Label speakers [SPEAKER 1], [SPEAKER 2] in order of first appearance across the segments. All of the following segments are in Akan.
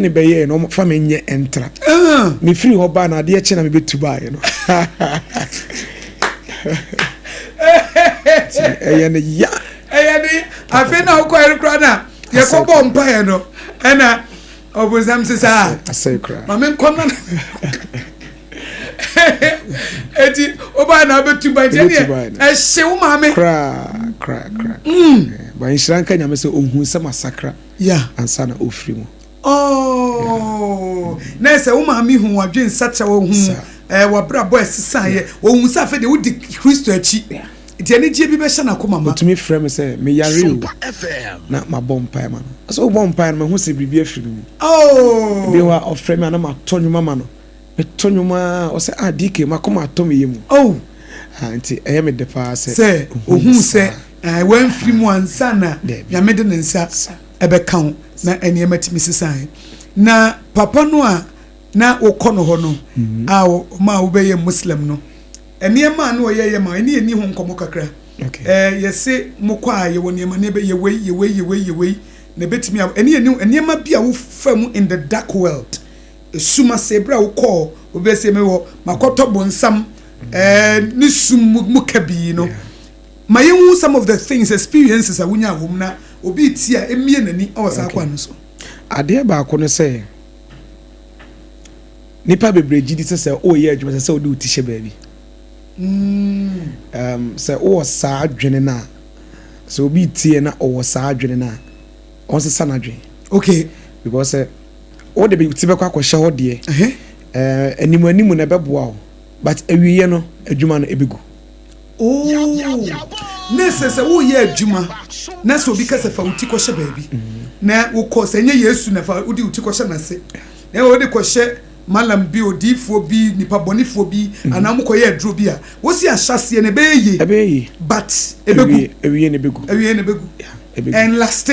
[SPEAKER 1] ne be ye no fa me nye entra me free ho ba na de che na me betu ba ye no eyene ya
[SPEAKER 2] eyene afi na ko erukra na ye ko bompa ye no ena obuzam sisa
[SPEAKER 1] asekra
[SPEAKER 2] ma me nkoma na eti oba na betu ba je ne e hye wo ma me
[SPEAKER 1] kra ba inshranka nyame se ohun se masakra
[SPEAKER 2] ya
[SPEAKER 1] ansa na ofri mu
[SPEAKER 2] na se wo ma me hu wadwen sacha wo hu wabra boy sisa ye wo hu sa fe de wo di Kristo achi iti ani je bi be hye na koma ma
[SPEAKER 1] otumi frɛ me se me yare o na ma bompa ma no so bompa ma hu se bibia afiri mu bi wa ofrɛ me na ma tonwuma ma no me tonwuma o se adike ma koma atom ye mu anti eye me de pa se
[SPEAKER 2] ohun se wan firi mu ansa na ya me de nsa ebe kan na ene matimi sisan na papa no a na wokono ho no ma wo be ye muslim no ene ma na oye ye ma ene ni ho nkomo kakra yese mokwa ye woni ma ne be ye wei na betimi ene ma bia wo fam in the dark world suma sebra wo call obe se me wo makoto bonsam ni sum mu kabi no my you some of the things experiences awunya wom na obi tia emie nani awasa kwa no so
[SPEAKER 1] ade ba ko no say nipa bebreji di say o ye adwuma say o do tishe baabi say o sa adwene na so obi tie na o sa adwene na on se sana adwene
[SPEAKER 2] okay
[SPEAKER 1] because o de be tibe kwa hye ho de animu na beboa o but awiye no adwuma no ebegu
[SPEAKER 2] nese wo ye adwuma na so bi kase fa uti kohye baabi na wo ko se nye Yesu na fa udi uti kohye na se na wo de kohye malam bi odifo bi nipa bonifo bi anam ko ye adro bi a wo si ahyase ne beye but ebegu
[SPEAKER 1] awiye ne begu
[SPEAKER 2] and last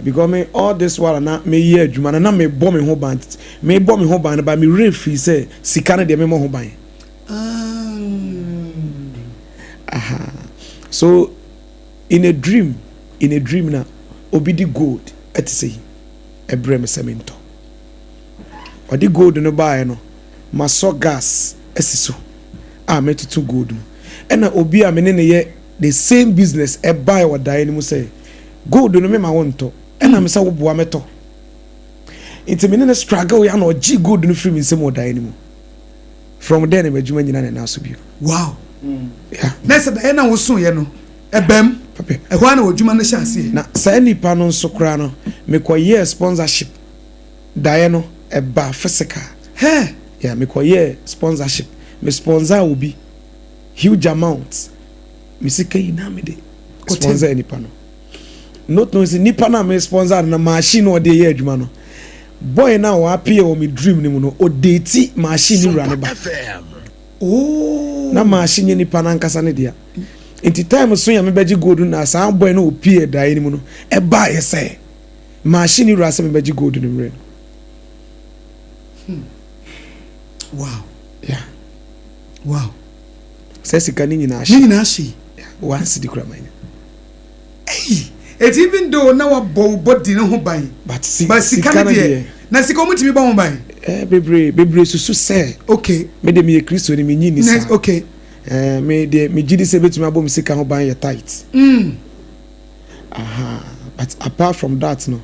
[SPEAKER 1] because me all this while na me ye adwuma na me bo me ho ban ba me refi say sika na de me mo ho ban so in a dream na obidi gold at say ebrem semento odi gold no buy no maso gas esiso metutu gold na obi a me ne ye the same business e buy or die ni mu say gold no me ma wonto na me say wo boa meto inti me ne struggle ya no gi gold no free me nsem o die ni mu from there na majuma nyina na so bi
[SPEAKER 2] wow yeah nese da na wo so ye no ebem ehwa na odwuma no hyase
[SPEAKER 1] na sa nipa no nso kra no me koye sponsorship dae no eba physical yeah me koye sponsorship me sponsor obi huge amount me sikai na me de sponsor nipa no not no nipa na me sponsor na machine o de ye adwuma no boy na o appear o me dream ni mu no o date machine run ba na machine nipa na nkasa ne dia inti time so ya me beji gold na sa boy na opie dai ni mu no e ba ye say machine ru asa me beji gold ni mre
[SPEAKER 2] wow
[SPEAKER 1] yeah
[SPEAKER 2] wow
[SPEAKER 1] say sika ni nyina
[SPEAKER 2] ashi
[SPEAKER 1] once the crime
[SPEAKER 2] hey it even though na wa body no ho ban
[SPEAKER 1] but sika na
[SPEAKER 2] de na sika mo timi ba ho ban
[SPEAKER 1] bebre susu say
[SPEAKER 2] okay
[SPEAKER 1] me de me Kristo ni me nyini sa
[SPEAKER 2] okay
[SPEAKER 1] me gidi se betumi abom sika ho ban ye tight but apart from that no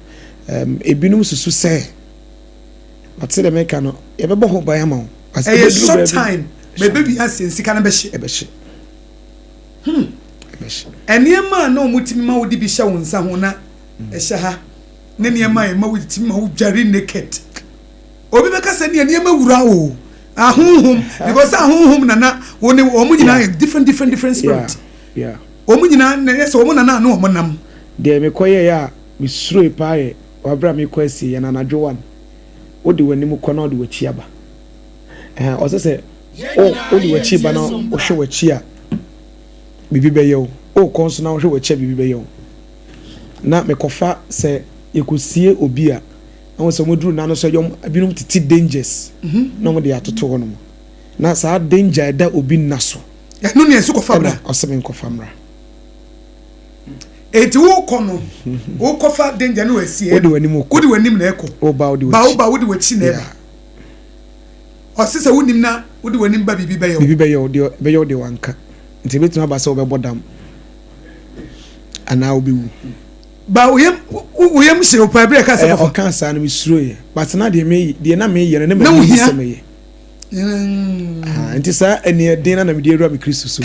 [SPEAKER 1] ebinum susu say but say the make no ye bebo ho ban ama
[SPEAKER 2] as a short time me baby has sika na be hye eniema na omutimi ma wodi bi hye won sa ho na hye ha ne niema ma wodi timi ma wo dware naked obi be ka se ne niema wura o ahunhum because ahunhum na woni omunyina different spirit
[SPEAKER 1] yeah
[SPEAKER 2] omunyina na se omuna na omunam
[SPEAKER 1] de me koye ya me suro paaye wabra me kwasi ya na nadwo wan odi wani mu kono odi wachi aba o se odi wachi ba na o hwe wachi a bibi be yo o konso na o hwe wachi bibi be yo na me kofa se ekosie obi a na so moduru na no so yom abinum titi dangers na mo de atoto ho no na sa danger da obi naso
[SPEAKER 2] no ne so kofa bra
[SPEAKER 1] o se me kofa mra
[SPEAKER 2] eti wo kono wo kofa danger no asie
[SPEAKER 1] wodi wanim
[SPEAKER 2] na eko
[SPEAKER 1] wo ba wodi
[SPEAKER 2] wodi wachi na eba osese wonim na wodi wanim ba bibi be
[SPEAKER 1] yo de wanka nti betuma ba se wo be bodam ana obi wu
[SPEAKER 2] ba uyem se o pa bre ka se
[SPEAKER 1] o kan sa no misuro ye but na de na me ye na me se me ye nti sa eni de na me de ru am Kristo so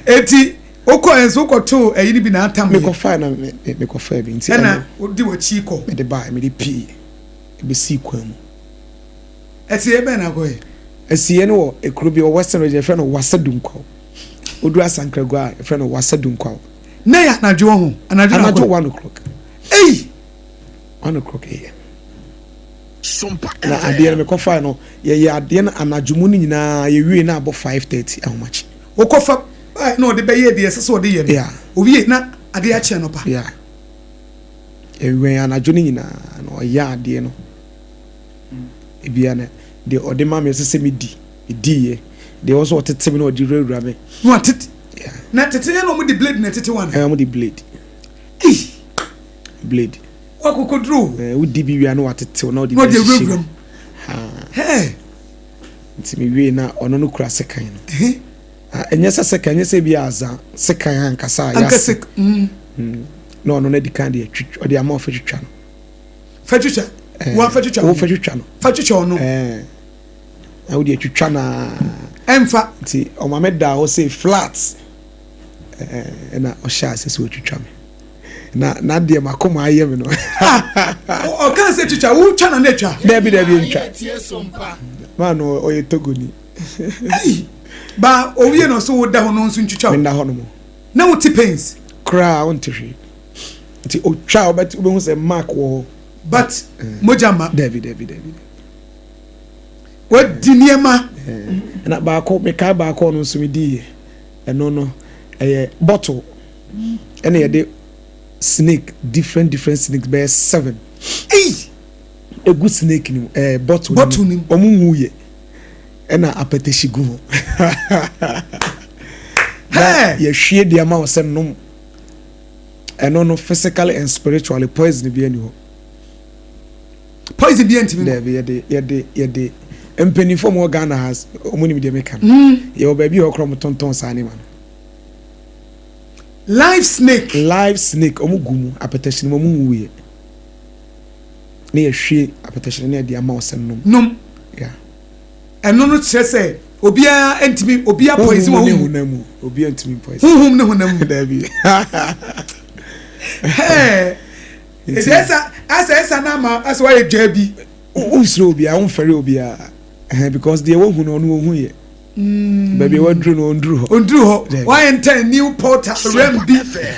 [SPEAKER 2] eti oko enso ko to eyi ni bi na atam
[SPEAKER 1] me ko fa na me ko fa bi nti
[SPEAKER 2] na odi wachi ko
[SPEAKER 1] me de ba me de pi be si kwam
[SPEAKER 2] eti ebe na ko e
[SPEAKER 1] asiye no wo ekuro bi o western region friend no wasadunkwa odu asankrago a friend no wasadunkwa
[SPEAKER 2] na ya na dwo ho anadwo
[SPEAKER 1] 1 o'clock 1 o'clock
[SPEAKER 3] SOMPA
[SPEAKER 1] na ade me kofa no ye ade na anadwo ni nyina ye wie na abo 5:30 ahomachi
[SPEAKER 2] wo kofa na ode be ye de sese ode ye
[SPEAKER 1] yeah
[SPEAKER 2] owie na ade a che no pa
[SPEAKER 1] yeah ye wie anadwo ni nyina no ya ade no ebia na de ode ma me sese me di ye de also otete me no ode rewura me
[SPEAKER 2] no atete
[SPEAKER 1] yeah
[SPEAKER 2] na tete no mo di blade na tete wan
[SPEAKER 1] mo di blade blade
[SPEAKER 2] wakokodro
[SPEAKER 1] wo di bi wi na watete na ode
[SPEAKER 2] rewura
[SPEAKER 1] hey nti me wie na ono no kura sekan no enye sekan enye se bi aza sekan ankasa ya
[SPEAKER 2] ankasek
[SPEAKER 1] no no na di kan de twitwa ode ama ofetwitwa no
[SPEAKER 2] fetwitwa wa fetwitwa
[SPEAKER 1] wo fetwitwa no
[SPEAKER 2] fetwitwa no
[SPEAKER 1] na wo de twitwa na
[SPEAKER 2] emfa
[SPEAKER 1] nti o ma meda o say flat na o sha se so twitwa me na de makoma aye me no
[SPEAKER 2] o kan se twitwa wo twa na twa
[SPEAKER 1] debi ntwa man o ye togoni
[SPEAKER 2] ba owie no so wo da ho no nso ntwitwa
[SPEAKER 1] me nda ho no mo
[SPEAKER 2] na wo tipens
[SPEAKER 1] kra on tihwe nti o twa o bet hu se mark wo
[SPEAKER 2] but mojama
[SPEAKER 1] debi
[SPEAKER 2] what diniema
[SPEAKER 1] na ba ko me ka ba ko no nso me di eno no bottle ene ye de snake different snakes be 7 a good snake ni bottle ni omu ye ena apeteshi gu na ye hwie dia ma wose nom eno no physically and spiritually poison bi ani ho
[SPEAKER 2] poison bi antimi
[SPEAKER 1] ye de empeni from Ghana has omuni de meka ye obabi okrom tonton sa ni man
[SPEAKER 2] live snake omugumu apeteshi ni omu ye na ye hwie apeteshi na dia ma wose nom yeah eno no kire se obia entimi obia poison wo
[SPEAKER 1] hunamu obia entimi poison
[SPEAKER 2] hum ne hunamu
[SPEAKER 1] dabi
[SPEAKER 2] esa na ma asa wa dwa bi
[SPEAKER 1] unsro obia unfere obia because they won no hu ye baby wadru no ondru ho
[SPEAKER 2] why enter new portal rembi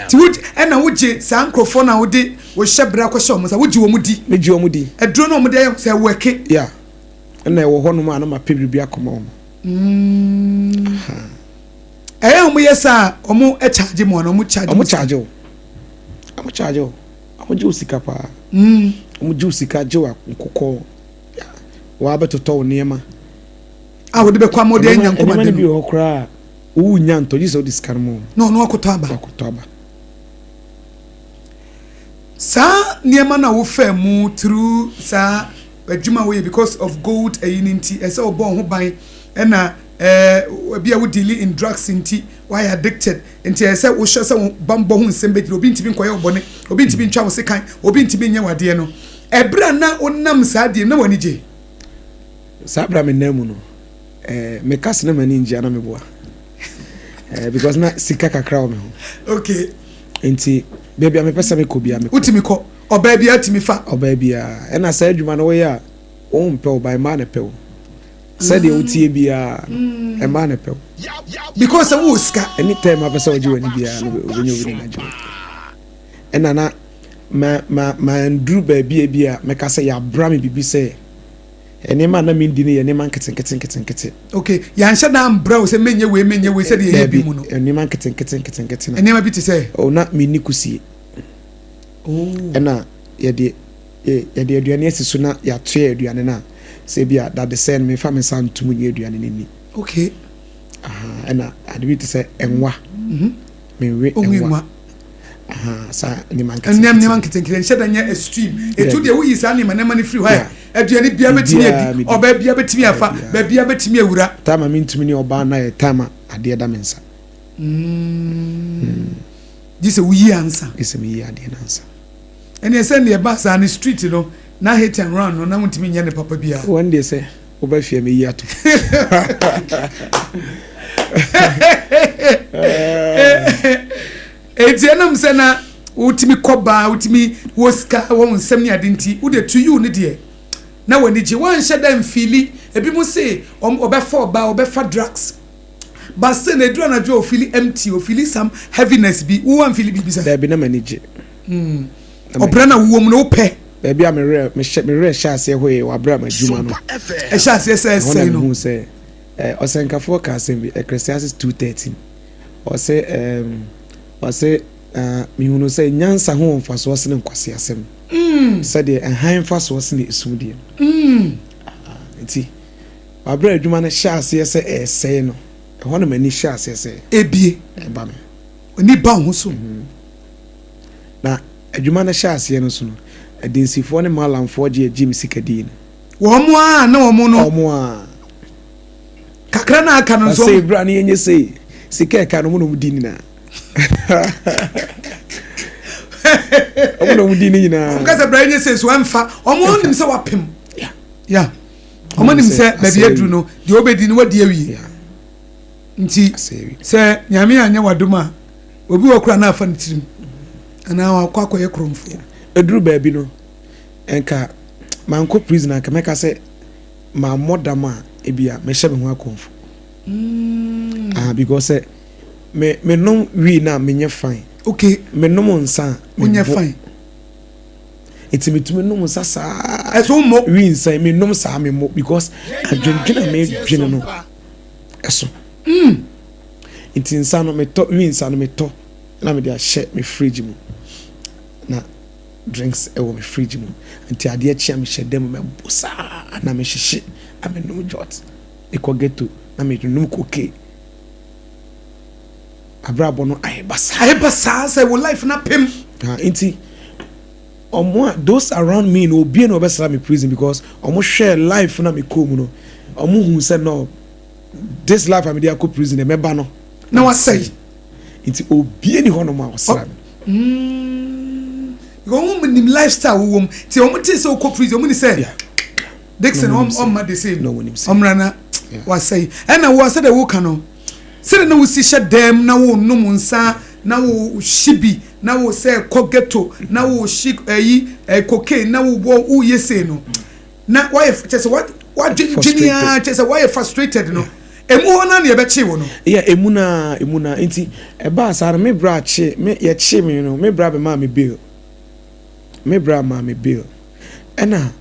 [SPEAKER 2] ti wood ena woje sankrofo na wode wo hyebra ko hye omusa woji wo mudi
[SPEAKER 1] meji wo mudi
[SPEAKER 2] edro no mudi se weke
[SPEAKER 1] yeah ena e wo ho no ma na ma pebiri akoma wo
[SPEAKER 2] omu yesa omu e charge mo no omu charge
[SPEAKER 1] omu charge omu jusika pa omu jusika jewa nkokọ wa betoto niema
[SPEAKER 2] wode be kwa mode anya nkoma
[SPEAKER 1] de bi okra wo nya ntoji so diskan mo
[SPEAKER 2] no akotaba sa niema na wo fa mu through sa adwuma we because of gold ayinti ese obo ho ban na bia wo deal in drugs inti why addicted enti ese wo hye se bambo ho nsem betri obi ntibi nkoye obone obi ntibi ntwa wo sekan obi ntibi nya wade no ebra na onam sa de na wani je
[SPEAKER 1] sabra me namu no me kas na mani ngia na me boa because na sika kakra o me ho
[SPEAKER 2] okay
[SPEAKER 1] enti bia me pesa me ko bia me
[SPEAKER 2] utimi ko oba bia timi fa
[SPEAKER 1] oba bia na sa adwuma no we ya o mpe o by man pe o said the utie bia e man pe o
[SPEAKER 2] because wo sika
[SPEAKER 1] anytime I pesa oji wani bia no onye obi na je na ma ndru ba bia me ka say ya bra me bibi say enema na me ndini enema nkete
[SPEAKER 2] okay ya nsha na mbra o se menye we se de ye bi mu no
[SPEAKER 1] enema nkete na
[SPEAKER 2] enema bi te say
[SPEAKER 1] o na me ni kusie na ye de aduane asisu na ya toe aduane na se bia that the same me fa me san tumu ni aduane ni
[SPEAKER 2] okay
[SPEAKER 1] na ade bi te say enwa we
[SPEAKER 2] onwa
[SPEAKER 1] sa ni man
[SPEAKER 2] ketenkete nhyɛ da nya extreme etu de wo yi sa ni manema ni free hɔ aduane bia betimi adi oba bia betimi afa ba bia betimi awura
[SPEAKER 1] tama mintumi ni oba na ye tama ade da mensa
[SPEAKER 2] this wo yi ansa
[SPEAKER 1] ese mi yi ade na ansa
[SPEAKER 2] ene ese ne ba sa ni street no na hit and run no na mutimi nya ne papa bia
[SPEAKER 1] one day say oba fie me yi ato
[SPEAKER 2] etienam se na utimi koba utimi woska wo nsem ni adenti wo de to you ne de na wani je wan hyeda mfili ebi mu se obefa oba obefa drugs but say na dura na jo feel empty o feel some heaviness bi wo wan feel bi bisa
[SPEAKER 1] da bi na manage
[SPEAKER 2] obra na wo mu no pe
[SPEAKER 1] da bi am me sha ase hoye wa bra ma juma no
[SPEAKER 2] e sha ase say no
[SPEAKER 1] say osenkafo ka asem bi Ecclesiastes 2:13 o say mi hunu say nyansa ho mfaso se ne nkwase asem say de han faso se ne esudie nti wa bra adwuma na sha ase say say no e ho na mani sha ase say
[SPEAKER 2] ebie
[SPEAKER 1] e ba me
[SPEAKER 2] oni ba ho so
[SPEAKER 1] na adwuma na sha ase no so no adensifo ne malamfo je agim sikadin
[SPEAKER 2] wo mo a na wo mo no
[SPEAKER 1] omo a
[SPEAKER 2] kakra na aka no so
[SPEAKER 1] say bra na yenye say sika ka no mo no mudini na omo no mudini nyina
[SPEAKER 2] because bra yenye say so amfa omo nim say wapem ya omo nim say ba bia dru no de obedi ni wadi awi nti say nyame anya wadoma obi wakura na afa ntirim ana wakwa ye kromfo
[SPEAKER 1] edru ba bi no enka manko prisoner ka meka say ma modama ebia me hye me ho akonfo because me no we na me nye fine
[SPEAKER 2] okay
[SPEAKER 1] me no nsa
[SPEAKER 2] me nye fine
[SPEAKER 1] it's me to me no nsa sa
[SPEAKER 2] eso mo
[SPEAKER 1] we nsa me no sa me mo because adwendwena me dwene no eso it's nsa no me to we nsa no me to na me dia hye me fridge mu na drinks e wo me fridge mu nti ade achia me hye dem me bosa na me hyehye amenum jot ikogeto na me num koke abrabo no ayebasa
[SPEAKER 2] say wo life na pem
[SPEAKER 1] nti omo those around me no obi no obesra me prison because omo share life na me kom no omo hu say no this life am dey go prison e meba no
[SPEAKER 2] na wa say
[SPEAKER 1] nti obi ni hono ma osra
[SPEAKER 2] go mo nim lifestyle wo wom ti omo ti say go prison omo ni say Dixon on ma the same
[SPEAKER 1] no one him say
[SPEAKER 2] omrana wa say na wo say the wo kan sire na wo si hye dem na wo num nsa na wo shibi na wo say kogeto na wo shik cocaine na wo yese no na why chese what genius chese why frustrated no emu hona na ye be chi wo no
[SPEAKER 1] emuna nti e ba asara me bra chi me ye chi me no me bra be ma me bill ena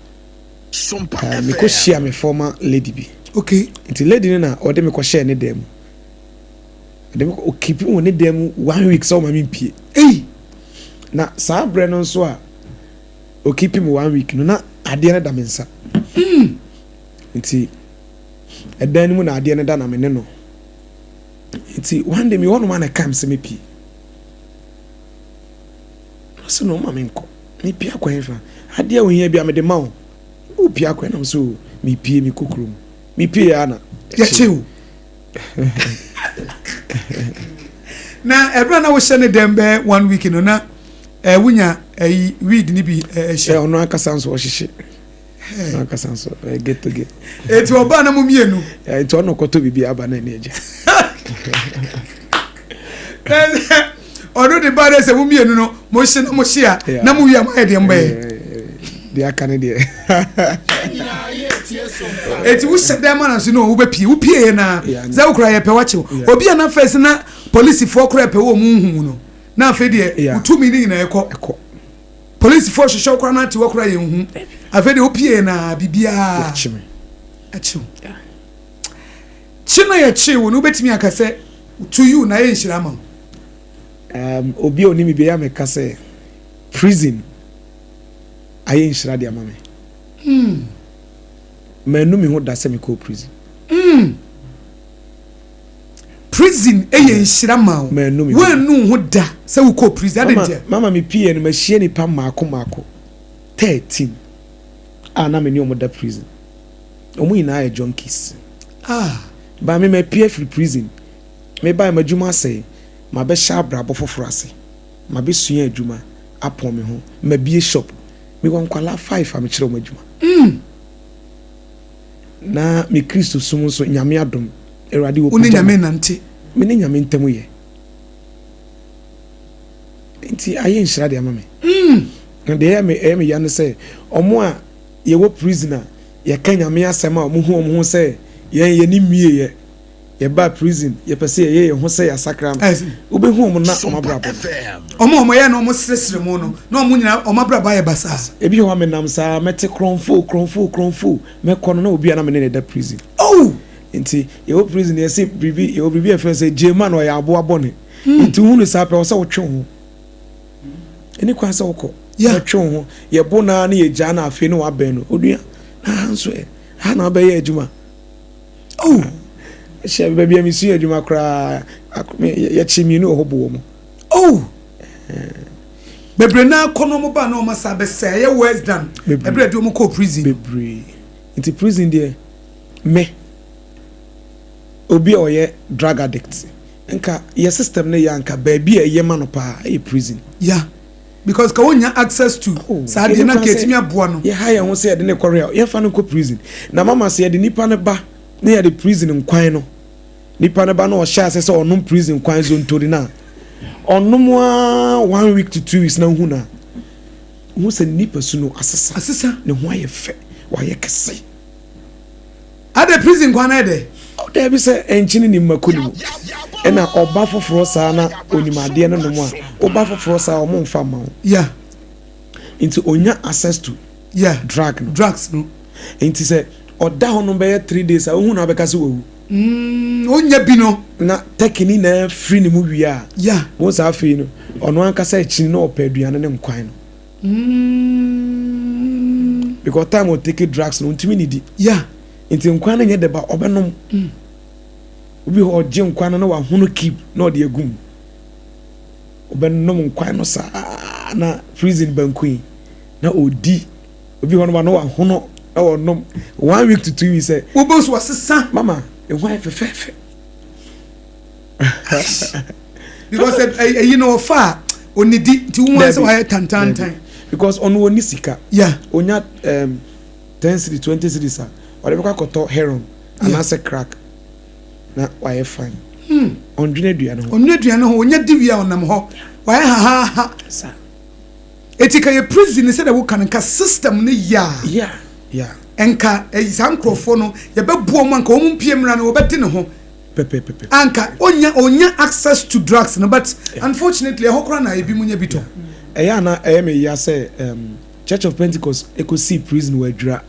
[SPEAKER 1] SOMPA me ko share me former lady bi
[SPEAKER 2] okay
[SPEAKER 1] nti lady na ode me ko share ne dem ode me ko keep me ne dem 1 week so ma me pie na sa bre no so a o keep me 1 week no na ade na da me nsa nti edan mu na ade na da na me ne no nti one day me won man come se me pie so no ma me nko me pie akwan fa ade a wo hia bia me de ma wo o pie akwan na so me pie me kokrom me pie ana
[SPEAKER 2] ya chiu na ebra na wo hye dem be 1 week no na wunya weed ni bi hye
[SPEAKER 1] ono akasa nso wo hye akasa nso get to get
[SPEAKER 2] eti oba na mumienu
[SPEAKER 1] eti ono koto bibi aba na eje
[SPEAKER 2] odo de bare se mumienu no mo hye na mo hye na mu wi am e de mbe
[SPEAKER 1] de akane de
[SPEAKER 2] eti wo hye dem na so no wo be pie wo pie na za wo kra ye pe wache obi na face na police for kra pe wo mu hu no na afi de utumi ni na ekọ police for hye kra na ti wo kra ye hu afi de wo pie na bibia
[SPEAKER 1] achime
[SPEAKER 2] chino ye chi wo no betimi akase to you na ye nhira ma
[SPEAKER 1] obi oni mi be ya me kase prison aye nhira de amame manu mi ho da se me ko prison
[SPEAKER 2] prison eye nhyira ma wo wanu ho da se wo ko prison adentia
[SPEAKER 1] mama me pie no mahie ni pa maako 13 na me ni omo da prison omo ina ya junkies ba me pie free prison me ba madwuma say ma be sha brabo foforo ase ma be sua adwuma apon me ho ma bie shop me wan kwala 5 am kire omo adwuma na me Kristo sum so nyame adom erade wo
[SPEAKER 2] oni nyame nante
[SPEAKER 1] me ni nyame ntemu ye enti aye nhyira de amame and dey me yan say omo a ye wo prisoner ye kan nyame asem a omo hu say ye ni mie ye ba prison ye pese ye ho say ya sakram ube hu omo na omo brabo
[SPEAKER 2] omo ye na omo sresre mu no na omo nyina omo brabo ye basa
[SPEAKER 1] ebi ho amenam sa mete kronfo me kono na obi na me ne da prison enti ye wo prison ye say bibi ye wo bibi e fe say jema no ya abo abone enti hu no sa pe wo say wo twe ho eni kwa say wo ya twe ho ye bona na ye gya na afi no wa ben no odua na so ha na ba ye adwuma she baby mi su adwuma kra ye chimi no hobo mo bebre na kono mo ba na o masa be say ye wisdom bebre do mo ko prison bebre into prison there me obi oye drug addict nka your system na yanka baby e ye mano pa e prison
[SPEAKER 2] because ka wonya access to saade na ketimi aboa no
[SPEAKER 1] ye ha ye ho say de ne korea ye fa no ko prison na mama say de nipa ne ba na ye de prison nkwan no nipa ne ba na o sha say onum prison kwan zo ntori na onum 1 week to 2 weeks na hu na hu se nipa su no asesa ne ho aye fe wa ye kese
[SPEAKER 2] ade prison kwan na de
[SPEAKER 1] there be say enchini ni makoni ena oba foforo sa na onimade no no a oba foforo sa o mo mfa ma into onya access to drugs no into say oda ho no be 3 days a hu na be ka se wo
[SPEAKER 2] onya bi no
[SPEAKER 1] na tekini na free ni mu wi a wo sa afi no ono anka sa echi no opaduane ne nkwan no because time o take drugs no ntimi ni di into nkwan na nye de ba obenom obi ho je nkwan na wa hunu keep na ode agum obenom nkwan no sa na prison bankuin na odi obi ho no wa hunu na wonom 1 week to 2 weeks say
[SPEAKER 2] wo boss wasesa
[SPEAKER 1] mama e why fefe
[SPEAKER 2] because you know far onidi ti won say why tantan
[SPEAKER 1] because on woni sika onya 10 city 20 city sa whatever ka koto heron and as a crack na why fine ondwene dua no ho onya divia onam ho why ha sa etika ye prison said that we can system ne yeah enka sam crofo no ye bebuo mo anka o mpie mra no obeti ne ho pepe
[SPEAKER 2] anka onya access to drugs no but unfortunately hokora na ebi munya bito
[SPEAKER 1] eya na me ya say Church of Pentecost ekosi prison wadura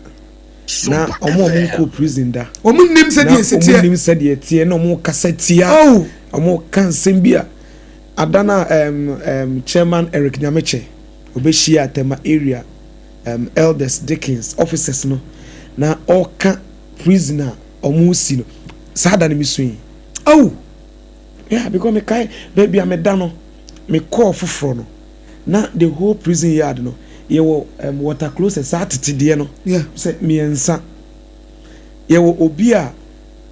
[SPEAKER 1] na omo nko prison da
[SPEAKER 2] omo nim se die
[SPEAKER 1] tie na omo kasatia omo kan sembia adana chairman Eric Nyameche obehia atema area elders Dickens officers no na oka prisoner omo si no sada ni misui because me kai baby ameda no me call foforo no na the whole prison yard no ye wo water closet atete no say miensa ye wo obi a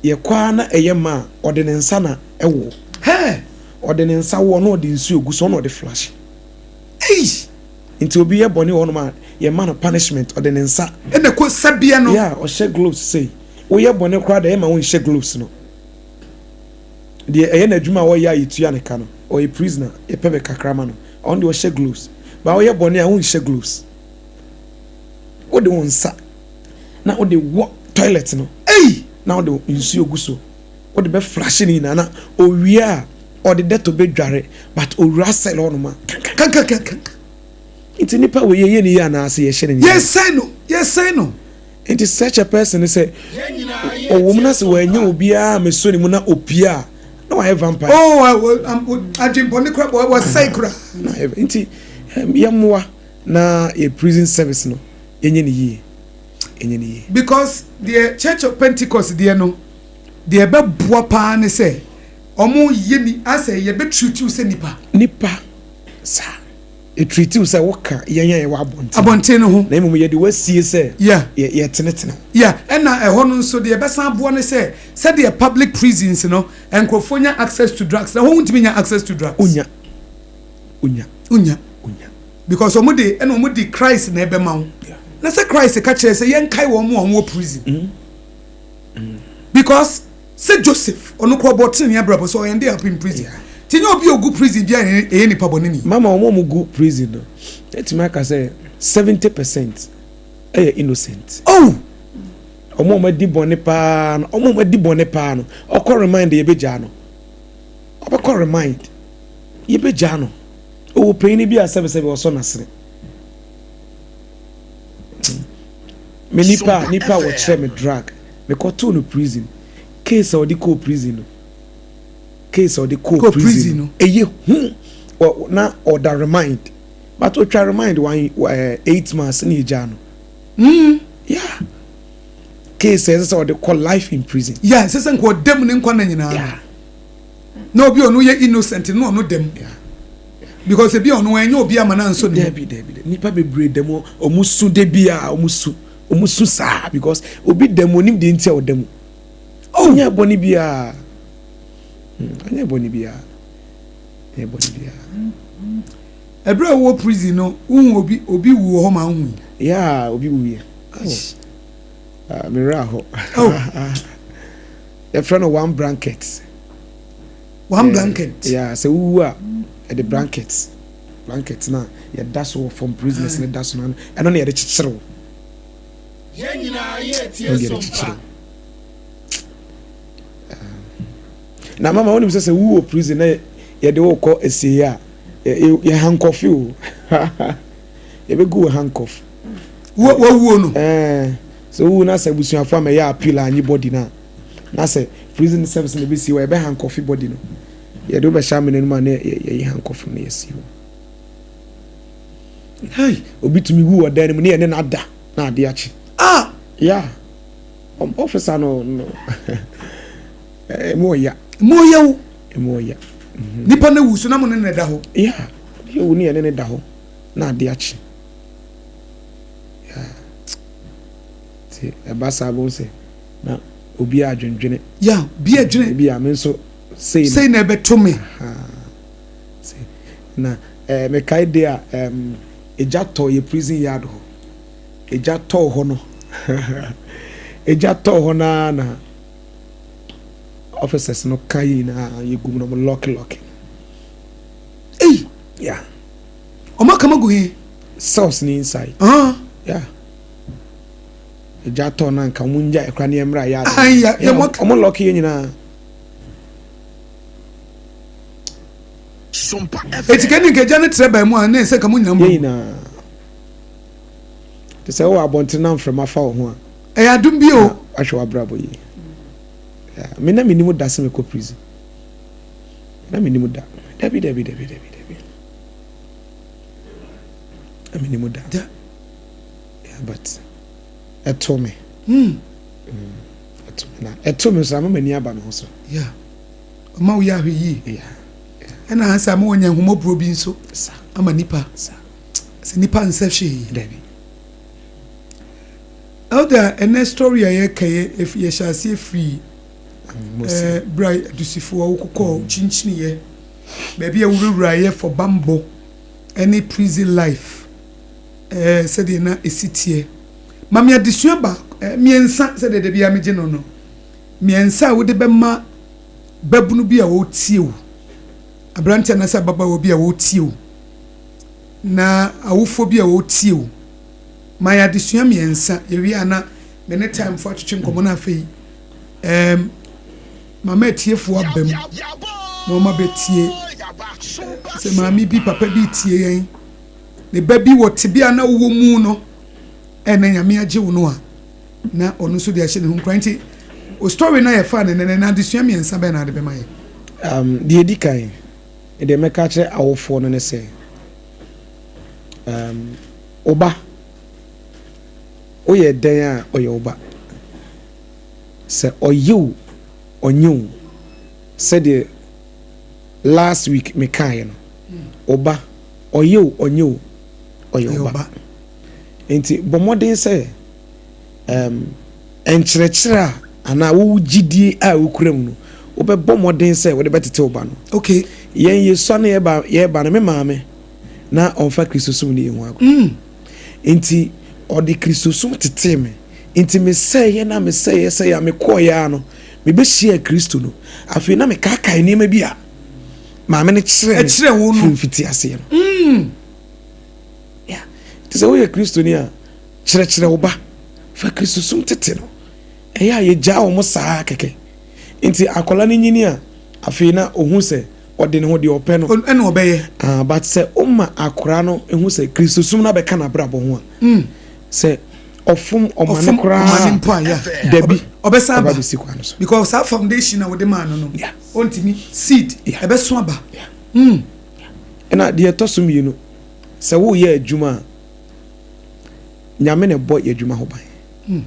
[SPEAKER 1] ye kwa na eyema ode ne nsa na ewo ode ne nsa wo no ode nsu ogu so no ode flash into obi ye boni wo no ma ye man punishment ode ne nsa
[SPEAKER 2] ene ko sabia no
[SPEAKER 1] o she gloves say wo ye boni kwa da ye ma wo she gloves no de eye na adwuma wo ya yitua ne ka no o ye prisoner ye pebe kakrama no on the she gloves ba wo ye boni a wo she gloves wo de won sa na wo de toilet no na wo de nsu ogu so wo de be flash ni na owia o de deto be dware but o rasel on ma
[SPEAKER 2] kan
[SPEAKER 1] it's nipa we ye ni ya na ase ye hye ni
[SPEAKER 2] yes say no
[SPEAKER 1] it is such a person say o womna se wa nya obia meso ni mu na opia na wa vampire
[SPEAKER 2] adwempone kra wa say kra
[SPEAKER 1] na enti yamwa na a prison service no enye ni ye
[SPEAKER 2] because the Church of Pentecost there no the be boa pa ne say omo yeni ase ye be treat you say
[SPEAKER 1] nipa sa e treat you say woka ye wa
[SPEAKER 2] abonten no ho
[SPEAKER 1] na imom ye de wasie say ye tenetene
[SPEAKER 2] na ho no so de be san bo no say the public prisons no enkrofonya access to drugs na ho ntimi nya access to drugs unya because omo de Christ na ebe ma wo na say Christ ka kire say yen kai wo mo prison because say Joseph ono ko botin ya brabo so end up in prison tinyo obi ogu prison bia e nipa bonini
[SPEAKER 1] mama omo gu prison no etima ka say 70% innocent omo di bone pa no okọ remind ye beja no obekọ remind ye beja no o pain bi a 77 o so nasre me nipa wo chere me drug me ko to no prison case or the co prison eye na order remind but o try remind 8 months ni eja no yeah case says or they call life in prison
[SPEAKER 2] says nko dem ne nkwa na nyina na obi onu ye innocent no onu dem because ebi onu enye obi amana nso ne
[SPEAKER 1] debi nipa bebre dem omusu de bia omusu sa because obi dem onim de ntia odem nya boni bia
[SPEAKER 2] ebra wo prison no obi wu ho ma hu
[SPEAKER 1] obi wu ye miraho your friend one blanket so wu the blankets na ya dash from prisoners na dash na and on ya de chichiro na mama woni say wu prison na ya de wo ko esia ya handcuff you ya be go handcuff
[SPEAKER 2] wo no
[SPEAKER 1] so wu na say busuafo am ya appeal anyi body na say prison service na be si wa be handcuff body no ya do be shamene no ma na ya handcuff na yesi obi tumi wu odan mu ne na ada na ade achi officer no mo ya
[SPEAKER 2] nipa na wusu na mo ne da ho
[SPEAKER 1] ye wu ne da ho na ade achi e ba sa bo se na obi adwendwene
[SPEAKER 2] bi adwene
[SPEAKER 1] bi a me so
[SPEAKER 2] sei na be to me
[SPEAKER 1] na me kai dia eja to ye prison yard ho eja to ho no eja to ho na officers no kai na ye gum no lock
[SPEAKER 2] o ma kama go he
[SPEAKER 1] sauce ni inside eja to na nka munja ekra ne emra yard o mo lock ye nyina
[SPEAKER 3] SOMPA
[SPEAKER 2] etikani nke jane treba mu an se kamu nyam
[SPEAKER 1] yina te se wo abontenam from afa ho a
[SPEAKER 2] adum bi o
[SPEAKER 1] ahwe abrabo yi me na minimu da se me ko prison na minimu da dabi minimu da but eto me eto me so amani aba me ho so
[SPEAKER 2] ma wo ya hwe yi ena hansa ma wonya humo probi nso ama nipa se nipa nsefhwe
[SPEAKER 1] dabi
[SPEAKER 2] elder ene story aye kaye if ye shall see free bra dusifo wo kokọ chinchini ye baby e wurura ye for bambo any prison life said na esitie mamia disua ba miensa said de bia meje no miensa wo de bema babunu bi a wo tie wo abrante na sa baba wo bi a wo tie wo na awufo bi a wo tie wo maya disua miensa ye wi ana many time for twetwe nkomo na afei mama etiefo abam na oma betie se mami bi papa bi tie yen ne baby wo tibia na wo mu no ene nyame age wo no a na onu so de ahye ne ho kranti o story na ye fa ne na disua miensa be na de be maye
[SPEAKER 1] de edikan e de meka kire awofo no ne se oba oye den a oye oba se oyew onyew se de last week me kan no oba oye onye oba enti bomodin say enkyerɛkyerɛ ana wo gidie a wo kuram no wobɛbɔ modin say wo de betete oba no
[SPEAKER 2] okay
[SPEAKER 1] yen yeso na ye ba na me maame na onfa kristosum ni hu ago enti odi kristosum tete me enti me say na me say ya me koya no me be share kristo no afi na me kaka ni ma bi a maame ne kyerɛ
[SPEAKER 2] wo no
[SPEAKER 1] fiti ase no yeah tese wo ye kristo ni a kyerɛ wo ba fa kristosum tete no eya ye gya wo mo saa keke enti akola ni nyini a afi na ohun se ode ne ho de opɛ no
[SPEAKER 2] ɛna ɔbɛyɛ
[SPEAKER 1] but se umma akora no ehun se kristosum na bɛka na brabo ho a se ofum omane kora
[SPEAKER 2] omane mpo aya
[SPEAKER 1] dabi
[SPEAKER 2] obesa aba because that foundation na wode man no ontimi seed ebeso aba
[SPEAKER 1] ena de etosum yi no se wo ye adwuma nyame ne bo ye adwuma ho ban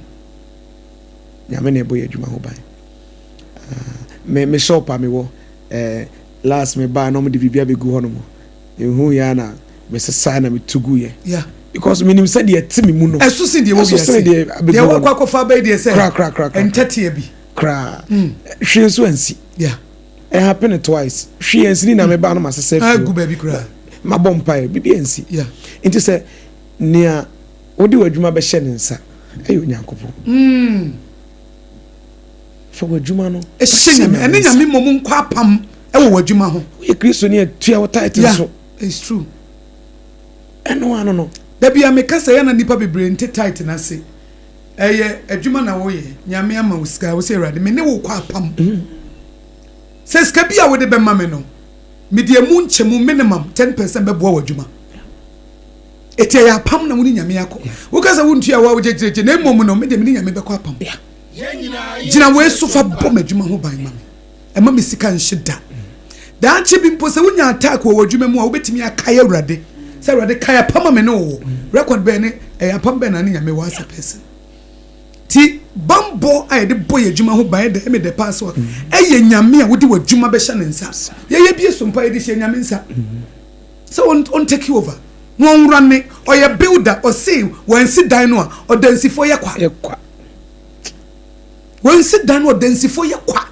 [SPEAKER 1] nyame ne bo ye adwuma ho ban me shop a me wo last me ba no me de bibia begu ho no mo ehu ya na me sesa na me tugu ye because minim said the timi mu no
[SPEAKER 2] eso se de wo bi ase de wo kwa ba de se
[SPEAKER 1] crack
[SPEAKER 2] entete bi
[SPEAKER 1] crack hwe so ansi it happened twice hwe ansi na me ba no masese
[SPEAKER 2] fi gu ba bi crack
[SPEAKER 1] ma bompa bibi ansi into say nia wodi wadwuma be hye ne nsa ayo nyankopon fa wadwuma no
[SPEAKER 2] e hye nyame ene nyame mom nkwa apam e wo wadwuma ho
[SPEAKER 1] we kristo ni atua wo title so
[SPEAKER 2] it's true
[SPEAKER 1] eno ano no
[SPEAKER 2] da bia me kasa ya na nipa bebre nte tight na se eye adwuma na wo ye nyame ama wo sika wo se erade me ne wo kwa apam se sika bia wo de be ma me no me de mu nchemu minimum 10% be bo adwuma etia ya apam na wo ni nyame yakọ wo kasa wo ntua wa wo jejeje na emom no me de me ni nyame be kwa apam gina wo esufa bo madwuma ho ban ma me e ma me sika nhida da nche bi mpo se wo nya attack wo adwuma mu a wo betimi akaya urade say urade kaya pama me no record be ne apam be na ne nyame was a person ti bambo a de boy adwuma ho ban de me de pass wo eye nyame a wo de wadwuma be hye ne nsa ye bie sompa ye de hye nyame nsa so on take you over no nrane oye builder o say wan si dan no a odansifo ye kwa wan si dan no odansifo ye kwa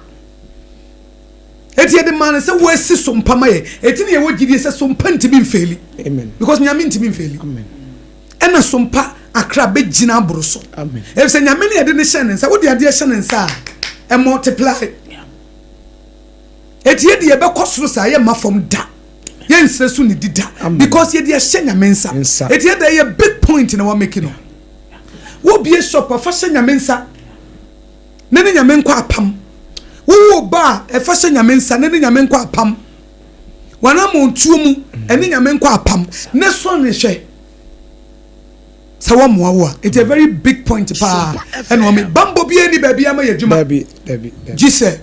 [SPEAKER 2] eti de man say wo si sompa ma ye eti ne ye wo gidi say sompa ntimi mfeli
[SPEAKER 1] amen
[SPEAKER 2] because nyame ntimi mfeli
[SPEAKER 1] amen
[SPEAKER 2] ena sompa akra be gina abroso
[SPEAKER 1] amen
[SPEAKER 2] e say nyame ne ye de ne hye ne nsa wo de ade hye ne nsa e multiply eti ye de ye be kosoro sa ye ma from da ye nsesu ni dida because ye de hye nyame nsa eti ye de ye big point na wa make no wo bie shop afa hye nyame nsa ne ne nyame nkwa apam wo ba e fa hye nyame nsa ne ne nyame nkwa apam wana mo ntuo mu ene nyame nkwa apam ne so ne hwe sawa mo it's a very big point pa and wo me bambo bia ni ba bia ma yadwuma
[SPEAKER 1] dabi
[SPEAKER 2] jise